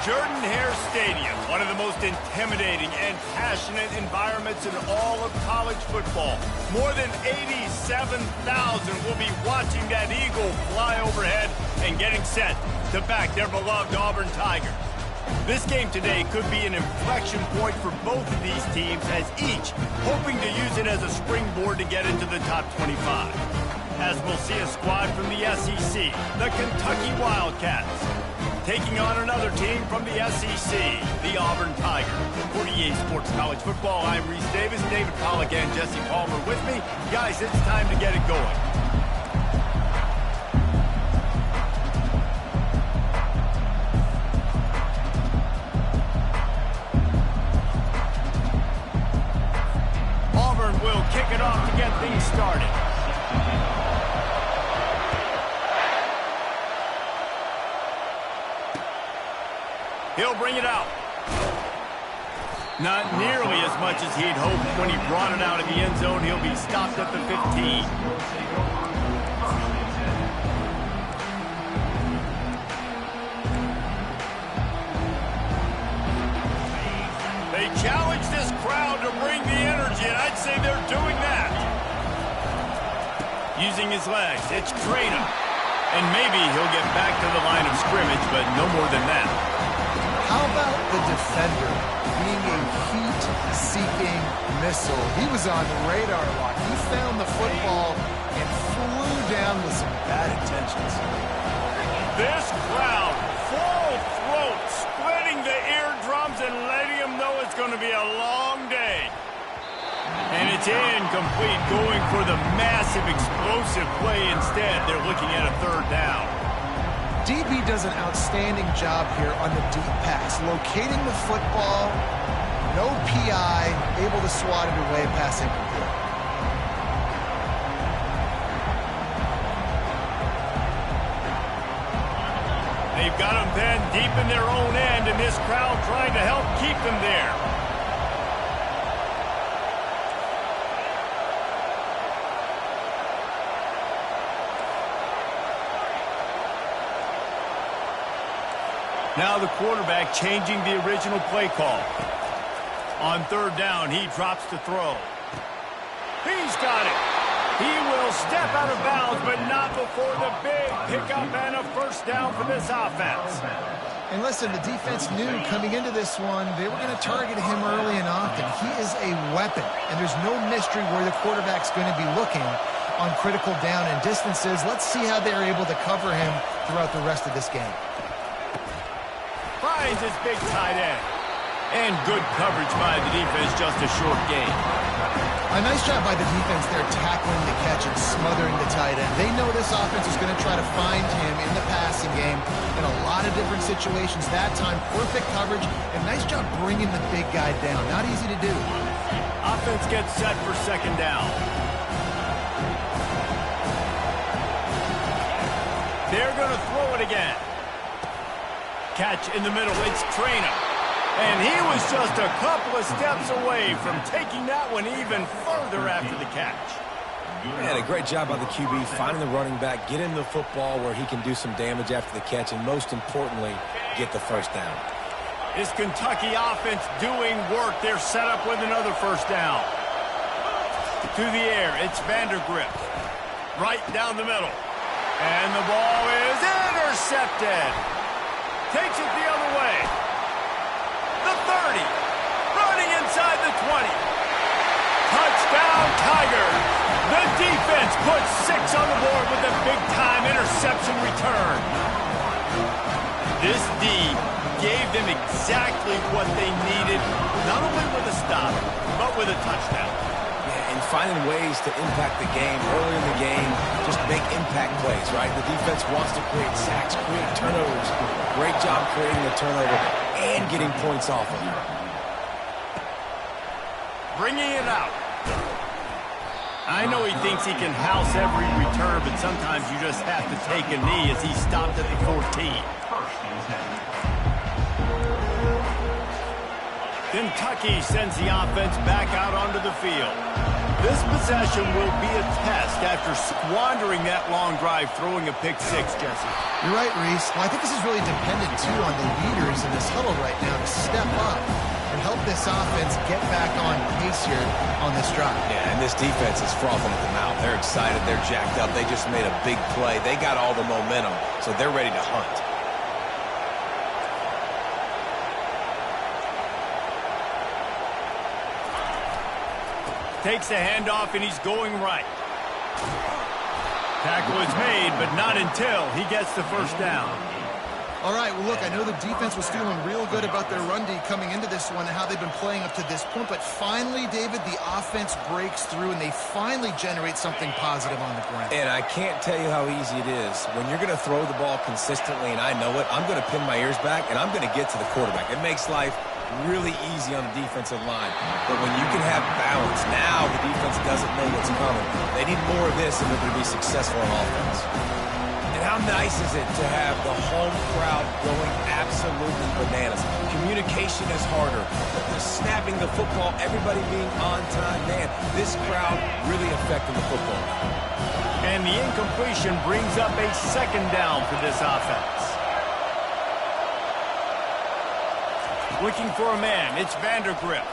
S1: Jordan-Hare Stadium, one of the most intimidating and passionate environments in all of college football. More than 87,000 will be watching that eagle fly overhead and getting set to back their beloved Auburn Tigers. This game today could be an inflection point for both of these teams, as each hoping to use it as a springboard to get into the top 25. As we'll see a squad from the SEC, the Kentucky Wildcats, taking on another team from the SEC, the Auburn Tigers. For EA Sports College Football, I'm Reese Davis, David Pollack, and Jesse Palmer with me. Guys, it's time to get it going. Auburn will kick it off to get things started. He'll bring it out. Not nearly as much as he'd hoped when he brought it out of the end zone. He'll be stopped at the 15. They challenge this crowd to bring the energy, and I'd say they're doing that. Using his legs, it's Ncaa. And maybe he'll get back to the line of scrimmage, but no more than that.
S2: How about the defender being a heat-seeking missile? He was on radar lock. He found the football and flew down with some bad intentions.
S1: This crowd, full throat, splitting the eardrums and letting them know it's going to be a long day. And it's incomplete, going for the massive explosive play instead. They're looking at a third down.
S2: DB does an outstanding job here on the deep pass, locating the football, no PI, able to swat it away, pass incomplete.
S1: They've got them then deep in their own end, and this crowd trying to help keep them there. Now the quarterback changing the original play call. On third down, he drops to throw. He's got it. He will step out of bounds, but not before the big pickup and a first down for this offense.
S2: And listen, the defense knew coming into this one, they were going to target him early and often. He is a weapon, and there's no mystery where the quarterback's going to be looking on critical down and distances. Let's see how they're able to cover him throughout the rest of this game.
S1: Finds his big tight end. And good coverage by the defense, just a short gain.
S2: A nice job by the defense there, tackling the catch and smothering the tight end. They know this offense is going to try to find him in the passing game in a lot of different situations. That time, perfect coverage, and nice job bringing the big guy down. Not easy to do.
S1: Offense gets set for second down. They're going to throw it again. Catch in the middle, it's Ncaa. And he was just a couple of steps away from taking that one even further after the catch.
S4: And a great job by the QB, finding the running back, getting the football where he can do some damage after the catch, and most importantly, get the first down.
S1: This Kentucky offense doing work. They're set up with another first down. To the air, it's Vandergrift. Right down the middle. And the ball is intercepted. Takes it the other way. The 30. Running inside the 20. Touchdown, Tigers. The defense puts 6 on the board with a big-time interception return. This D gave them exactly what they needed, not only with a stop, but with a touchdown.
S4: Yeah, and finding ways to impact the game early in the game, just make impact plays, right? The defense wants to create sacks, create turnovers. Great job creating a turnover and getting points off of it.
S1: Bringing it out. I know he thinks he can house every return, but sometimes you just have to take a knee as he stopped at the 14. Kentucky sends the offense back out onto the field. This possession will be a test after squandering that long drive, throwing a pick six, Jesse.
S2: You're right, Reese. Well, I think this is really dependent, too, on the leaders in this huddle right now to step up and help this offense get back on pace here on this drive.
S4: Yeah, and this defense is frothing at the mouth. They're excited. They're jacked up. They just made a big play. They got all the momentum, so they're ready to hunt.
S1: Takes the handoff, and he's going right. Tackle is made, but not until he gets the first down.
S2: All right, well, look, I know the defense was feeling real good about their run D coming into this one and how they've been playing up to this point, but finally, David, the offense breaks through, and they finally generate something positive on the ground.
S4: And I can't tell you how easy it is. When you're going to throw the ball consistently, and I know it, I'm going to pin my ears back, and I'm going to get to the quarterback. It makes life really easy on the defensive line. But when you can have balance, now the defense doesn't know what's coming. They need more of this if they're going to be successful on offense. And how nice is it to have the home crowd going absolutely bananas? Communication is harder. Just snapping the football, everybody being on time. Man, this crowd really affecting the football.
S1: And the incompletion brings up a second down for this offense. Looking for a man, it's Vandergriff.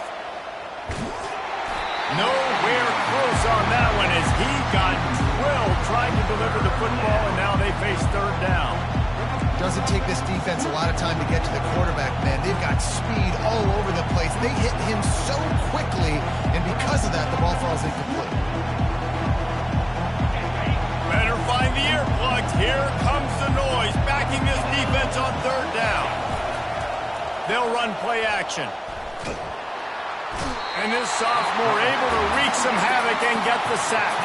S1: Nowhere close on that one as he got drilled trying to deliver the football, and now they face third down.
S2: Doesn't take this defense a lot of time to get to the quarterback, man. They've got speed all over the place. They hit him so quickly, and because of that, the ball falls incomplete.
S1: Better find the earplugs. Here comes the noise, backing this defense on third down. They'll run play action. And this sophomore able to wreak some havoc and get the sack.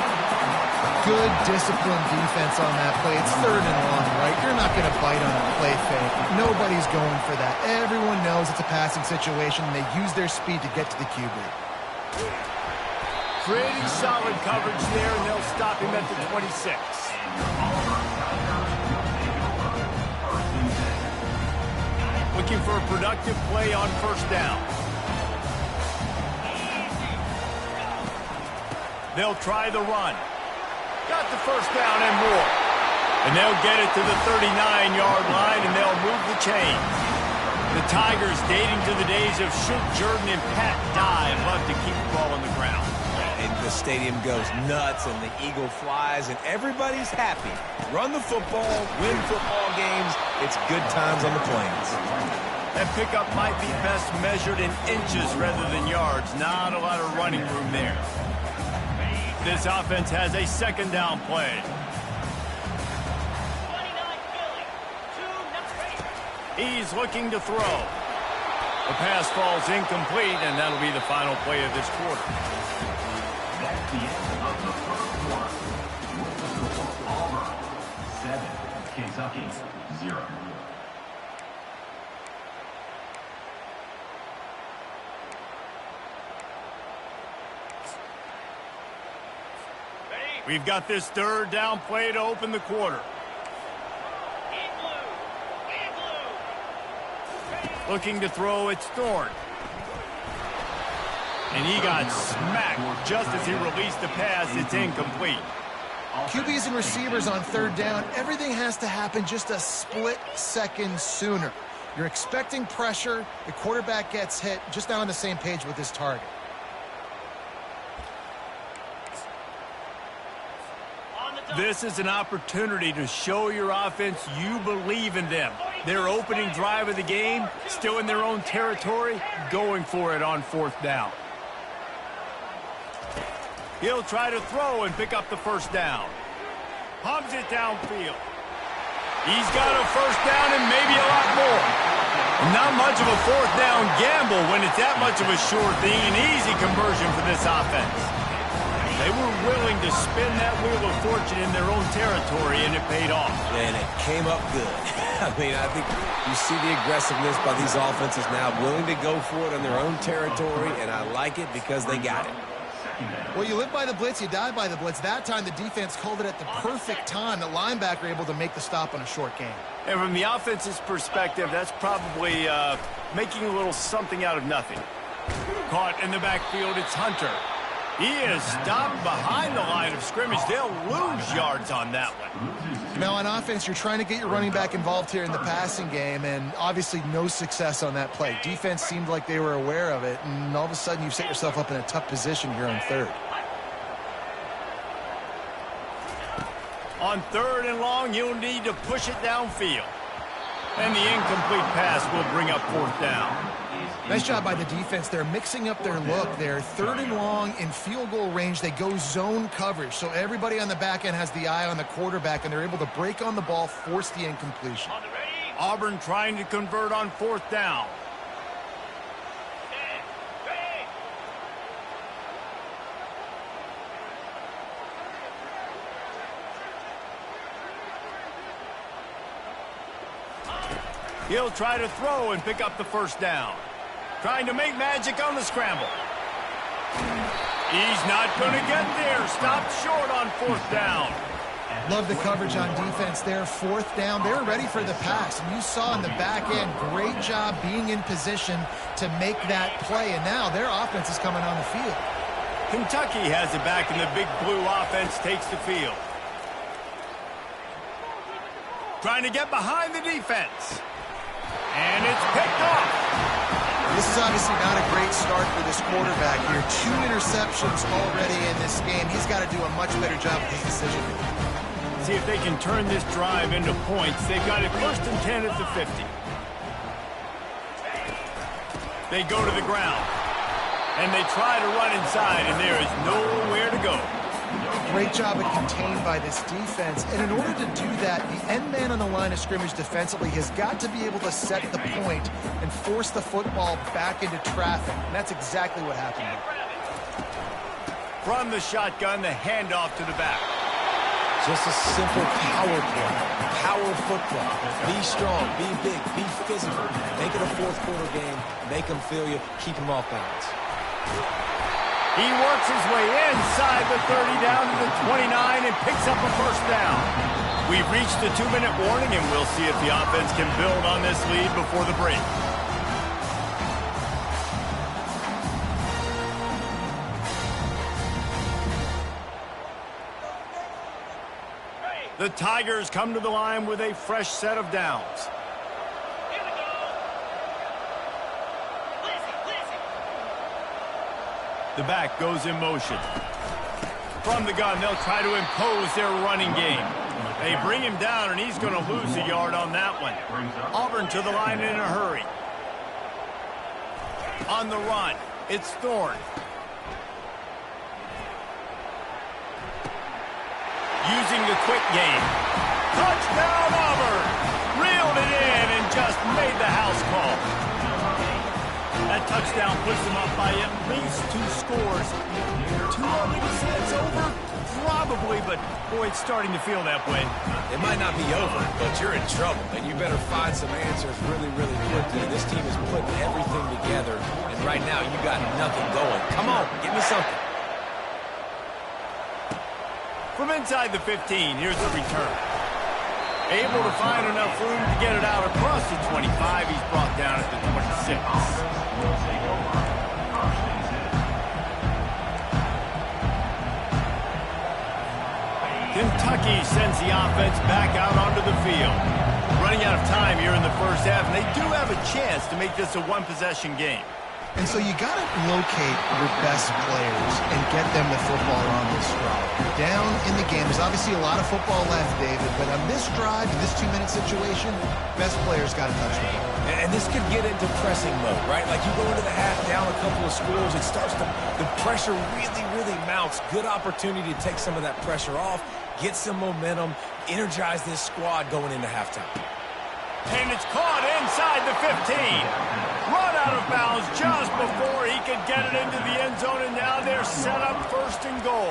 S2: Good disciplined defense on that play. It's third and long, right? You're not going to bite on a play fake. Nobody's going for that. Everyone knows it's a passing situation, and they use their speed to get to the QB.
S1: Pretty solid coverage there, and they'll stop him at the 26. Looking for a productive play on first down. They'll try the run. Got the first down and more. And they'll get it to the 39-yard line, and they'll move the chains. The Tigers, dating to the days of Shoot Jordan and Pat Dye, love to keep the ball on the ground.
S4: And the stadium goes nuts, and the eagle flies, and everybody's happy. Run the football, win football games. It's good times on the plains.
S1: That pickup might be best measured in inches rather than yards. Not a lot of running room there. This offense has a second down play. He's looking to throw. The pass falls incomplete, and that'll be the final play of this quarter.
S3: That's the end of the first quarter. With the score, Auburn 7, Kentucky 0.
S1: We've got this third down play to open the quarter. Looking to throw, it's Thorne. And he got smacked just as he released the pass. It's incomplete.
S2: QBs and receivers on third down, everything has to happen just a split second sooner. You're expecting pressure, the quarterback gets hit, just not on the same page with his target.
S1: This is an opportunity to show your offense you believe in them. Their opening drive of the game, still in their own territory, going for it on fourth down. He'll try to throw and pick up the first down. Pumps it downfield. He's got a first down and maybe a lot more. Not much of a fourth down gamble when it's that much of a sure thing, an easy conversion for this offense. They were willing to spin that wheel of fortune in their own territory, and it paid off.
S4: And it came up good. I mean, I think you see the aggressiveness by these offenses now, willing to go for it in their own territory, and I like it because they got it.
S2: Well, you live by the blitz, you die by the blitz. That time, the defense called it at the perfect time. The linebacker able to make the stop on a short game.
S1: And from the offense's perspective, that's probably making a little something out of nothing. Caught in the backfield, it's Hunter. He is stopped behind the line of scrimmage. They'll lose yards on that one.
S2: Now, on offense, you're trying to get your running back involved here in the passing game, and obviously no success on that play. Defense seemed like they were aware of it, and all of a sudden you've set yourself up in a tough position here on third.
S1: On third and long, you'll need to push it downfield. And the incomplete pass will bring up fourth down.
S2: Nice job by the defense. They're mixing up their look. They're third and long in field goal range. They go zone coverage, so everybody on the back end has the eye on the quarterback, and they're able to break on the ball, force the incompletion.
S1: Auburn trying to convert on fourth down. He'll try to throw and pick up the first down. Trying to make magic on the scramble. He's not going to get there. Stopped short on fourth down.
S2: Love the coverage on defense there. Fourth down. They were ready for the pass. And you saw in the back end, great job being in position to make that play. And now their offense is coming on the field.
S1: Kentucky has it back, and the big blue offense takes the field. Trying to get behind the defense. And it's picked off.
S2: This is obviously not a great start for this quarterback here. 2 interceptions already in this game. He's got to do a much better job with his decision.
S1: See if they can turn this drive into points. They've got it first and 10 at the 50. They go to the ground. And they try to run inside, and there is nowhere to go.
S2: Great job of contained by this defense. And in order to do that, the end man on the line of scrimmage defensively has got to be able to set the point and force the football back into traffic. And that's exactly what happened here.
S1: From the shotgun, the handoff to the back.
S4: Just a simple power play. Power football. Be strong, be big, be physical. Make it a fourth quarter game. Make them feel you. Keep them off balance.
S1: He works his way inside the 30 down to the 29 and picks up a first down. We've reached the 2-minute warning, and we'll see if the offense can build on this lead before the break. The Tigers come to the line with a fresh set of downs. The back goes in motion. From the gun, they'll try to impose their running game. They bring him down, and he's going to lose a yard on that one. Auburn to the line in a hurry. On the run, it's Thorne. Using the quick game. Touchdown, Auburn! Reeled it in and just made the house call. That touchdown puts them up by at least 2 scores. 2 already say it's over? Probably, but boy, it's starting to feel that way.
S4: It might not be over, but you're in trouble, and you better find some answers really, really quickly. This team is putting everything together, and right now you got nothing going. Come on, give me something.
S1: From inside the 15, here's the return. Able to find enough room to get it out across the 25. He's brought down at the 26. Kentucky sends the offense back out onto the field. Running out of time here in the first half, and they do have a chance to make this a one-possession game.
S2: And so you got to locate your best players and get them the football on this drive. Down in the game, there's obviously a lot of football left, David, but on this drive, in this 2-minute situation, best players got to touch the ball.
S4: And this could get into pressing mode, right? Like you go into the half down a couple of scores, it starts to, the pressure really, really mounts. Good opportunity to take some of that pressure off, get some momentum, energize this squad going into halftime.
S1: And it's caught inside the 15. Run out of bounds just before he could get it into the end zone, and now they're set up first and goal.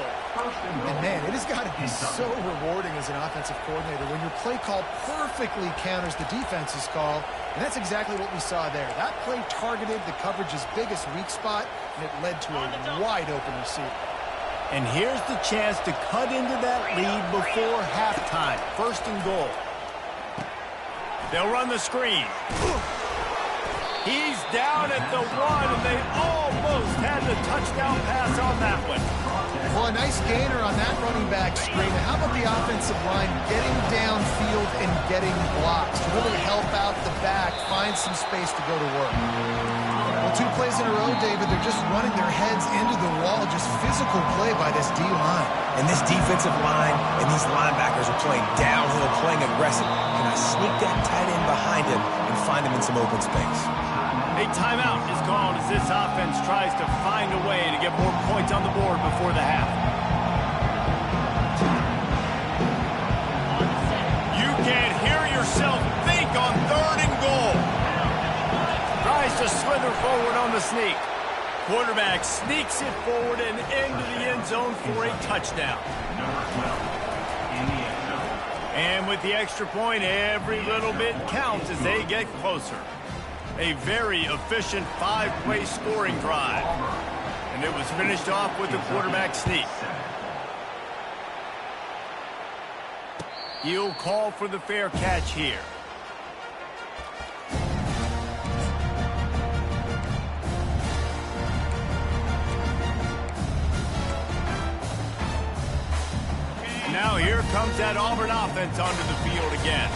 S2: And man, it has got to be so rewarding as an offensive coordinator when your play call perfectly counters the defense's call, and that's exactly what we saw there. That play targeted the coverage's biggest weak spot, and it led to a wide-open receiver.
S1: And here's the chance to cut into that lead before halftime. First and goal. They'll run the screen. He's down at the 1, and they almost had the touchdown pass on that one.
S2: Well, a nice gainer on that running back screen. How about the offensive line getting downfield and getting blocks to really help out the back, find some space to go to work? Well, 2 plays in a row, David, they're just running their heads into the wall. Just physical play by this D-line.
S4: And this defensive line and these linebackers are playing downhill, playing aggressive. Can I sneak that tight end behind him and find him in some open space?
S1: A timeout is called as this offense tries to find a way to get more points on the board before the half. You can't hear yourself think on 3rd and goal. Tries to slither forward on the sneak. Quarterback sneaks it forward and into the end zone for a touchdown.
S3: Number 12 in the end zone.
S1: And with the extra point, every little bit counts as they get closer. A very efficient 5-play scoring drive. And it was finished off with a quarterback sneak. He'll call for the fair catch here. Now here comes that Auburn offense onto the field again.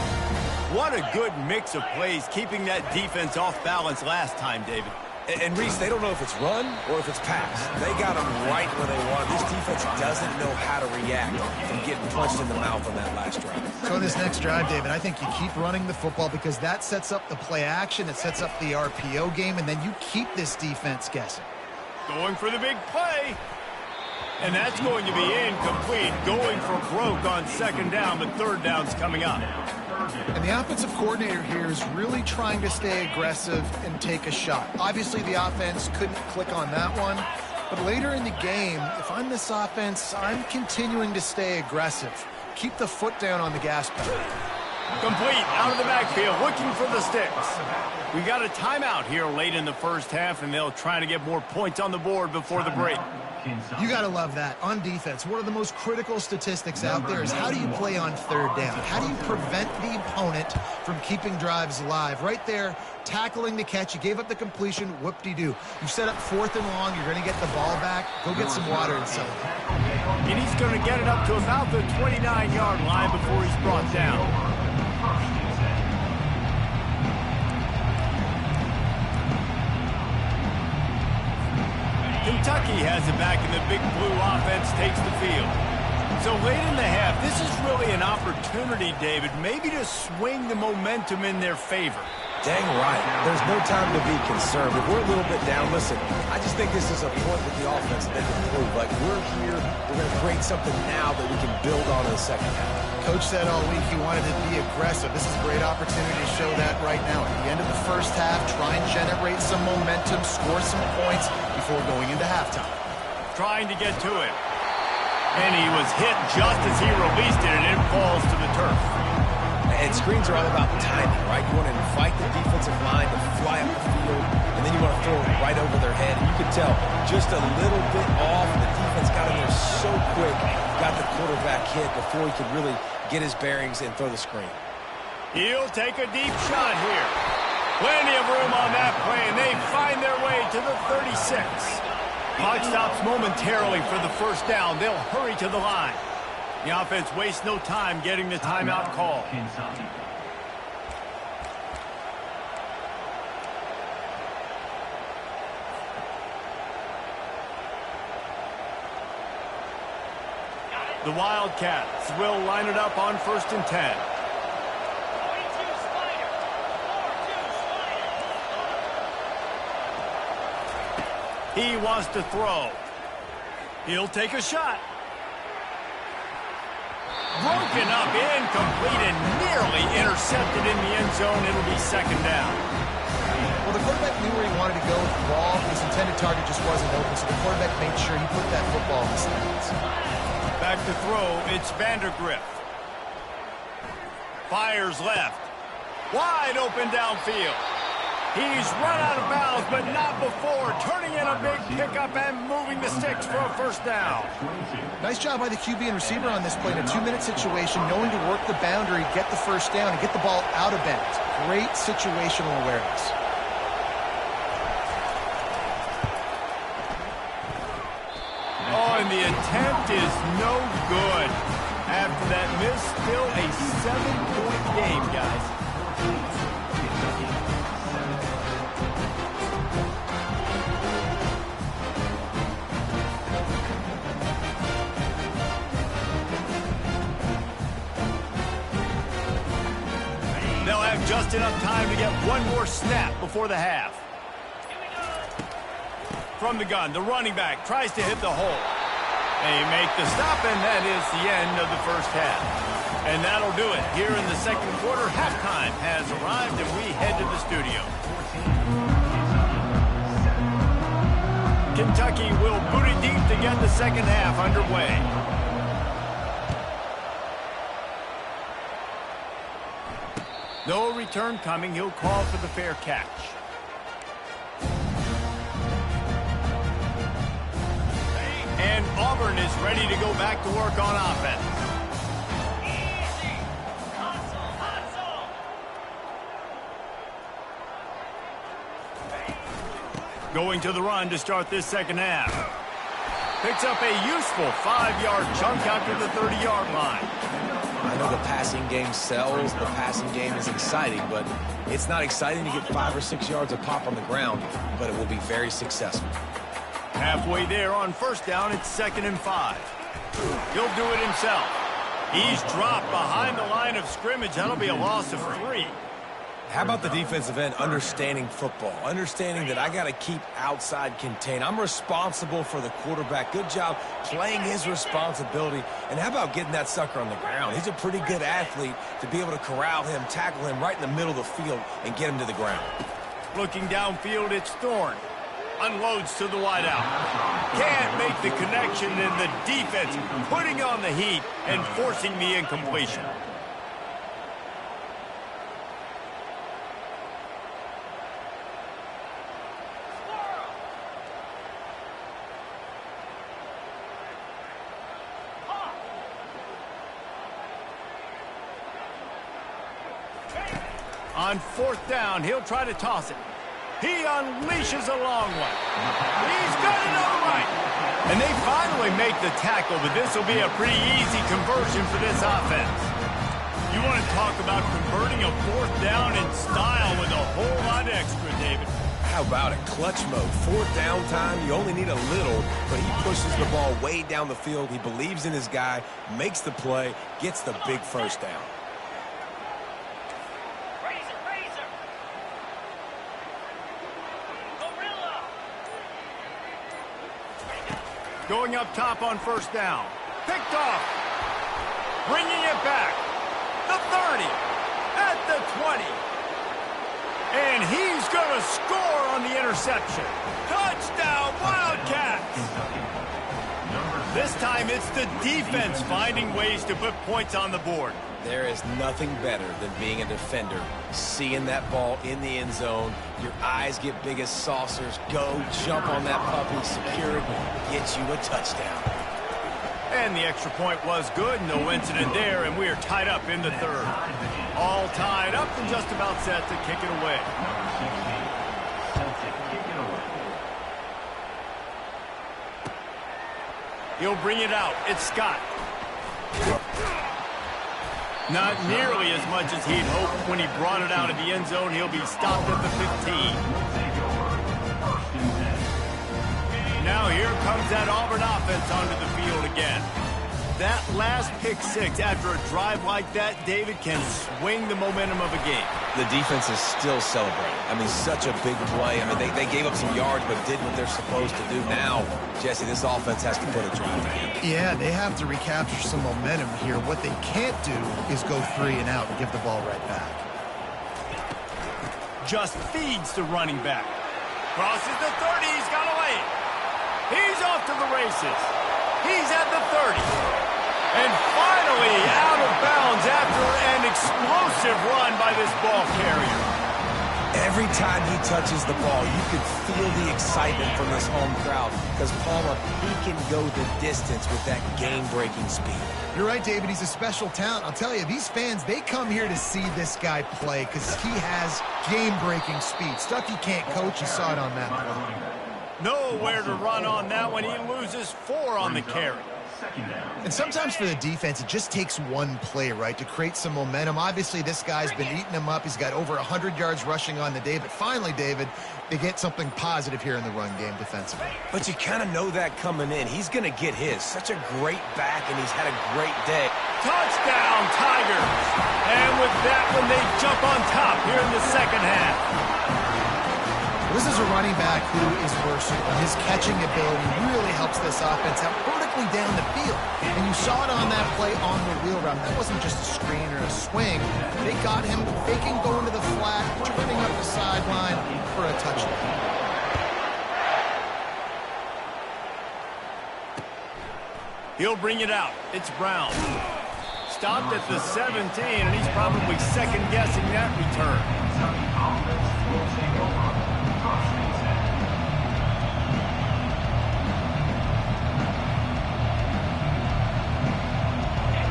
S1: What a good mix of plays, keeping that defense off balance last time, David.
S4: And Reese, they don't know if it's run or if it's pass. They got them right where they want. This defense doesn't know how to react from getting punched in the mouth on that last drive.
S2: So this next drive, David, I think you keep running the football because that sets up the play action, it sets up the RPO game, and then you keep this defense guessing.
S1: Going for the big play. And that's going to be incomplete. Going for broke on 2nd down, but 3rd down's coming up.
S2: And the offensive coordinator here is really trying to stay aggressive and take a shot. Obviously, the offense couldn't click on that one. But later in the game, if I'm this offense, I'm continuing to stay aggressive. Keep the foot down on the gas pedal.
S1: Complete out of the backfield, looking for the sticks. We got a timeout here late in the first half, and they'll try to get more points on the board before the break.
S2: You got to love that. On defense, one of the most critical statistics out there is how do you play on 3rd down? How do you prevent the opponent from keeping drives alive? Right there, tackling the catch. You gave up the completion. Whoop-de-doo. You set up 4th and long. You're going to get the ball back. Go get some water and celebrate.
S1: And he's going to get it up to about the 29-yard line before he's brought down. Kentucky has it back, and the Big Blue offense takes the field. So late in the half, this is really an opportunity, David, maybe to swing the momentum in their favor.
S4: Dang right. There's no time to be concerned. If we're a little bit down, listen, I just think this is a point with the offense that they can prove. Like, we're here, we're going to create something now that we can build on in the 2nd half.
S2: Coach said all week he wanted to be aggressive. This is a great opportunity to show that right now. At the end of the first half, try and generate some momentum, score some points before going into halftime.
S1: Trying to get to it. And he was hit just as he released it, and it falls to the turf.
S4: And screens are all about timing, right? You want to invite the defensive line to fly up the field, and then you want to throw it right over their head. And you can tell just a little bit off. The defense got in there so quick, got the quarterback hit before he could really get his bearings and throw the screen.
S1: He'll take a deep shot here. Plenty of room on that play, and they find their way to the 36. Clock stops momentarily for the 1st down. They'll hurry to the line. The offense wastes no time getting the timeout call. The Wildcats will line it up on 1st and 10. He wants to throw. He'll take a shot. Broken up, incomplete, and nearly intercepted in the end zone. It'll be 2nd down.
S2: Well, the quarterback knew where he wanted to go with the ball. His intended target just wasn't open, so the quarterback made sure he put that football in the stands.
S1: Back to throw, it's Vandergrift. Fires left. Wide open downfield. He's run out of bounds, but not before. Turning in a big pickup and moving the sticks for a 1st down.
S2: Nice job by the QB and receiver on this play in a 2-minute situation, knowing to work the boundary, get the 1st down, and get the ball out of bounds. Great situational awareness.
S1: And the attempt is no good. After that miss, still a 7-point game, guys. They'll have just enough time to get one more snap before the half. From the gun, the running back tries to hit the hole. They make the stop, and that is the end of the first half. And that'll do it. Here in the second quarter, halftime has arrived, and we head to the studio. Kentucky will boot it deep to get the second half underway. No return coming. He'll call for the fair catch. And Auburn is ready to go back to work on offense. Easy. Hustle. Going to the run to start this second half. Picks up a useful 5-yard chunk out to the 30-yard line.
S4: I know the passing game sells, the passing game is exciting, but it's not exciting to get 5 or 6 yards of pop on the ground, but it will be very successful.
S1: Halfway there on first down, it's 2nd and 5. He'll do it himself. He's dropped behind the line of scrimmage. That'll be a loss of 3.
S4: How about the defensive end understanding football, understanding that I got to keep outside contained. I'm responsible for the quarterback. Good job playing his responsibility. And how about getting that sucker on the ground? He's a pretty good athlete to be able to corral him, tackle him right in the middle of the field and get him to the ground.
S1: Looking downfield, it's Thorne. Unloads to the wideout. Can't make the connection, and the defense putting on the heat and forcing the incompletion. On fourth down, he'll try to toss it. He unleashes a long one. He's got it all right. And they finally make the tackle, but this will be a pretty easy conversion for this offense. You want to talk about converting a fourth down in style with a whole lot extra, David.
S4: How about it? Clutch mode. Fourth down time, you only need a little, but he pushes the ball way down the field. He believes in his guy, makes the play, gets the big first down.
S1: Going up top on first down. Picked off. Bringing it back. The 30. At the 20. And he's going to score on the interception. Touchdown, Wildcats. This time it's the defense finding ways to put points on the board.
S4: There is nothing better than being a defender. Seeing that ball in the end zone, your eyes get big as saucers. Go jump on that puppy, secure it, get you a touchdown.
S1: And the extra point was good. No incident there, and we are tied up in the third. All tied up and just about set to kick it away. He'll bring it out. It's Scott. Not nearly as much as he'd hoped when he brought it out of the end zone. He'll be stopped at the 15. Now here comes that Auburn offense onto the field again. That last pick six after a drive like that, David, can swing the momentum of a game.
S4: The defense is still celebrating. I mean, such a big play. I mean, they gave up some yards but did what they're supposed to do. Now, Jesse, this offense has to put a drive together.
S2: Yeah, they have to recapture some momentum here. What they can't do is go 3 and out and give the ball right back.
S1: Just feeds the running back. Crosses the 30. He's got away. He's off to the races. He's at the 30. And finally out of bounds after an explosive run by this ball carrier.
S4: Every time he touches the ball, you can feel the excitement from this home crowd because Palmer, he can go the distance with that game-breaking speed.
S2: You're right, David. He's a special talent. I'll tell you, these fans, they come here to see this guy play because he has game-breaking speed. Stuff you can't coach. You saw it on that play.
S1: Nowhere to run on that one. He loses 4 on the carry.
S2: And sometimes for the defense, it just takes one play, right, to create some momentum. Obviously, this guy's been eating him up. He's got over 100 yards rushing on the day. But finally, David, they get something positive here in the run game defensively.
S4: But you kind of know that coming in. He's going to get his. Such a great back, and he's had a great day.
S1: Touchdown, Tigers! And with that one, they jump on top here in the second half.
S2: This is a running back who is versatile. His catching ability really helps this offense out vertically down the field. And you saw it on that play on the wheel route. That wasn't just a screen or a swing. They got him faking going to the flat, turning up the sideline for a touchdown.
S1: He'll bring it out. It's Brown. Stopped at the 17, and he's probably second-guessing that return.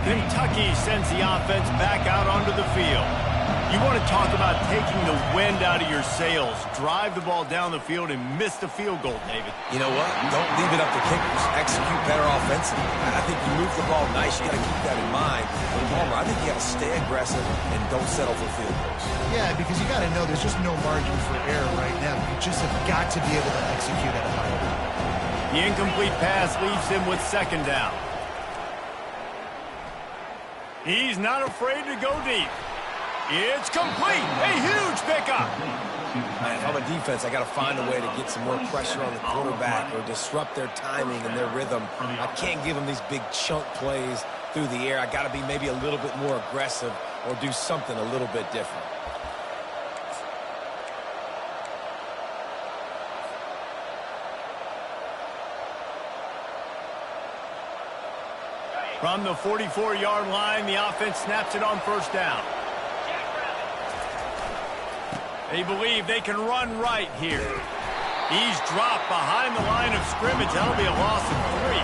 S1: Kentucky sends the offense back out onto the field. You want to talk about taking the wind out of your sails. Drive the ball down the field and miss the field goal, David.
S4: You know what? Don't leave it up to kickers. Execute better offensively. I think you move the ball nice. You got to keep that in mind. But Palmer, I think you got to stay aggressive and don't settle for field goals.
S2: Yeah, because you got to know there's just no margin for error right now. You just have got to be able to execute at a high level.
S1: The incomplete pass leaves him with second down. He's not afraid to go deep. It's complete. A huge pickup.
S4: Man, if I'm a defense, I got to find a way to get some more pressure on the quarterback or disrupt their timing and their rhythm. I can't give them these big chunk plays through the air. I got to be maybe a little bit more aggressive or do something a little bit different.
S1: From the 44-yard line, the offense snaps it on first down. They believe they can run right here. He's dropped behind the line of scrimmage. That'll be a loss of 3.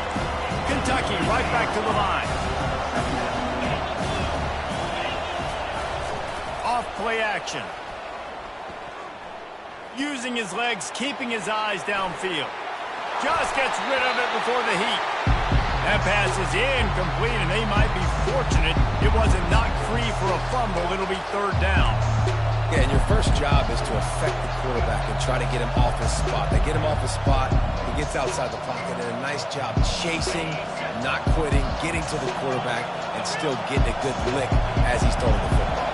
S1: Kentucky right back to the line. Off play action. Using his legs, keeping his eyes downfield. Just gets rid of it before the heat. That pass is incomplete, and they might be fortunate it wasn't knocked free for a fumble. It'll be third down.
S4: Yeah, and your first job is to affect the quarterback and try to get him off his spot. They get him off his spot, he gets outside the pocket, and a nice job chasing, not quitting, getting to the quarterback, and still getting a good lick as he's throwing the football.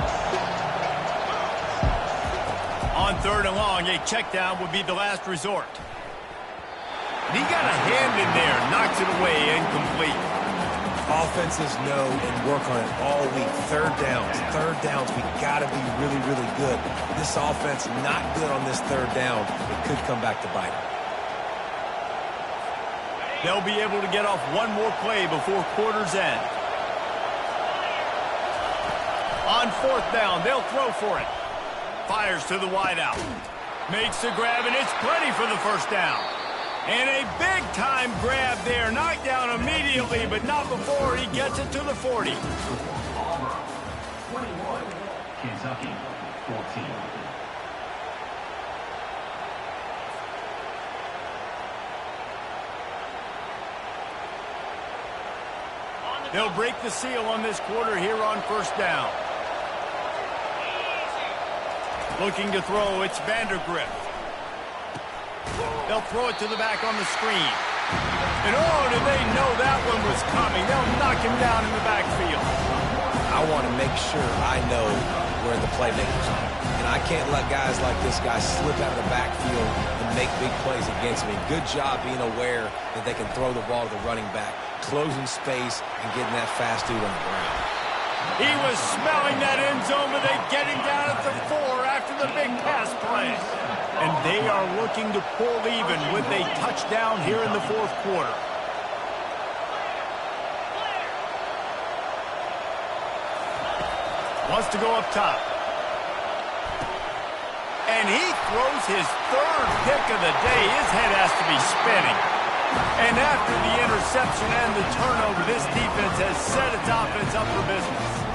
S1: On third and long, a check down would be the last resort. He got a hand in there, knocks it away, incomplete.
S4: Offenses know and work on it all week. Third downs, we got to be really, really good. This offense not good on this third down. It could come back to bite them.
S1: They'll be able to get off one more play before quarter's end. On fourth down, they'll throw for it. Fires to the wideout. Makes the grab, and it's plenty for the first down. And a big-time grab there. Knocked down immediately, but not before he gets it to the 40.
S3: 21, Kentucky, 14.
S1: They'll break the seal on this quarter here on first down. Looking to throw, it's Vandergrift. They'll throw it to the back on the screen. And oh, do they know that one was coming. They'll knock him down in the backfield.
S4: I want to make sure I know where the playmakers are. And I can't let guys like this guy slip out of the backfield and make big plays against me. Good job being aware that they can throw the ball to the running back, closing space, and getting that fast dude on the ground.
S1: He was smelling that end zone, but they get him down at the 4 after the big pass play. And they are looking to pull even with a touchdown here in the fourth quarter. Wants to go up top. And he throws his third pick of the day. His head has to be spinning. And after the interception and the turnover, this defense has set its offense up for business.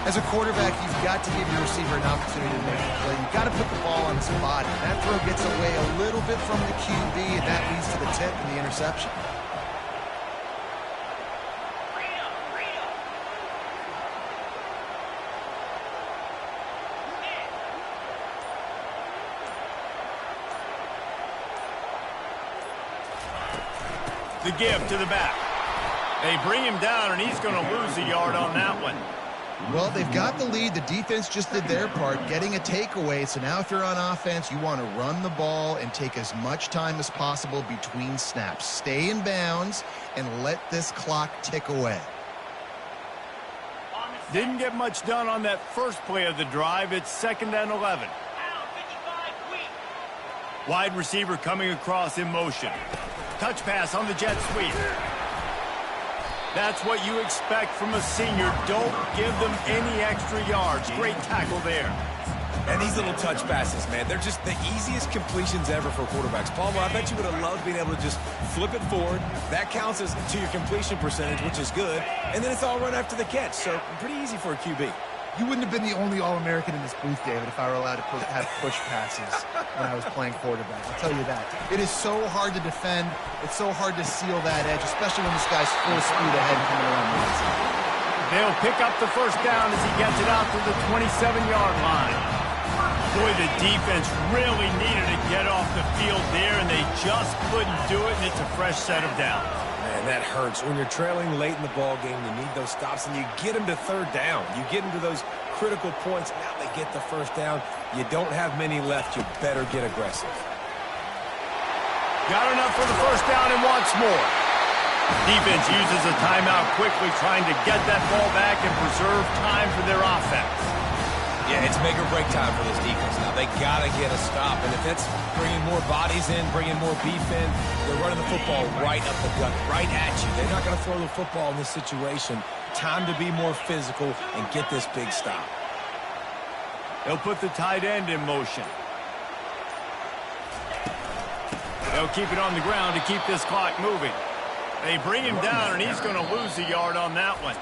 S2: As a quarterback, you've got to give your receiver an opportunity to make a play. You've got to put the ball on his body. That throw gets away a little bit from the QB, and that leads to the tip and the interception.
S1: The give to the back. They bring him down, and he's going to lose a yard on that one.
S2: Well, they've got the lead. The defense just did their part, getting a takeaway. So now if you're on offense, you want to run the ball and take as much time as possible between snaps. Stay in bounds and let this clock tick away.
S1: Didn't get much done on that first play of the drive. It's 2nd and 11. Wide receiver coming across in motion. Touch pass on the jet sweep. That's what you expect from a senior. Don't give them any extra yards. Great tackle there.
S4: And these little touch passes, man, they're just the easiest completions ever for quarterbacks. Palmer, I bet you would have loved being able to just flip it forward. That counts as to your completion percentage, which is good. And then it's all run after the catch. So pretty easy for a QB.
S2: You wouldn't have been the only All-American in this booth, David, if I were allowed to have push passes when I was playing quarterback. I'll tell you that. It is so hard to defend. It's so hard to seal that edge, especially when this guy's full speed ahead coming around the outside.
S1: They'll pick up the first down as he gets it out to the 27-yard line. Boy, the defense really needed to get off the field there, and they just couldn't do it, and it's a fresh set of downs.
S4: Man, that hurts. When you're trailing late in the ball game, you need those stops, and you get them to 3rd down. You get them to those critical points. Now they get the first down. You don't have many left. You better get aggressive.
S1: Got enough for the first down and wants more. Defense uses a timeout quickly, trying to get that ball back and preserve time for their offense.
S4: Yeah, it's make or break time for this defense. Now they got to get a stop, and if it's bringing more bodies in, bringing more beef in, they're running the football right up the gut, right at you. They're not going to throw the football in this situation. Time to be more physical and get this big stop.
S1: They'll put the tight end in motion. They'll keep it on the ground to keep this clock moving. They bring him down, and he's going to lose a yard on that one.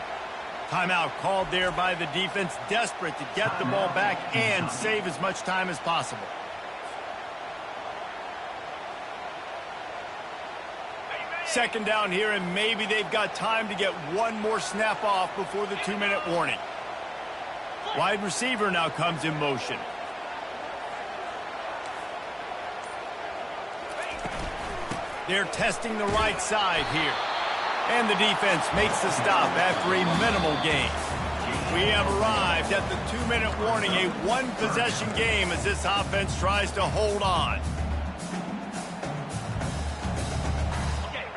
S1: Timeout called there by the defense, desperate to get the ball back and save as much time as possible. Second down here, and maybe they've got time to get one more snap off before the 2-minute warning. Wide receiver now comes in motion. They're testing the right side here. And the defense makes the stop after a minimal gain. We have arrived at the 2-minute warning, a one-possession game as this offense tries to hold on.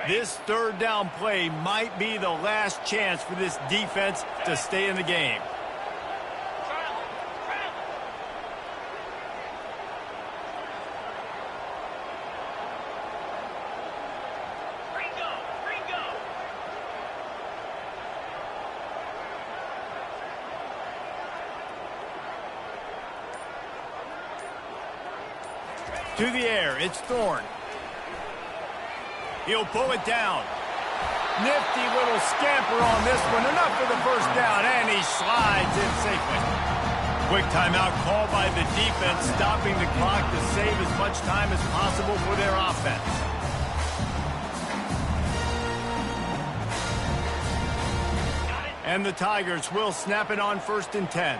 S1: This 3rd down play might be the last chance for this defense to stay in the game. To the air, it's Thorne. He'll pull it down. Nifty little scamper on this one. Enough for the first down, and he slides in safely. Quick timeout called by the defense, stopping the clock to save as much time as possible for their offense. And the Tigers will snap it on 1st and 10.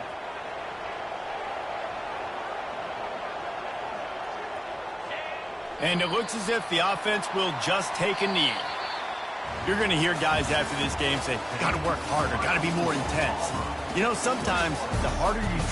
S1: And it looks as if the offense will just take a knee. You're going to hear guys after this game say, got to work harder, got to be more intense. You know, sometimes the harder you try,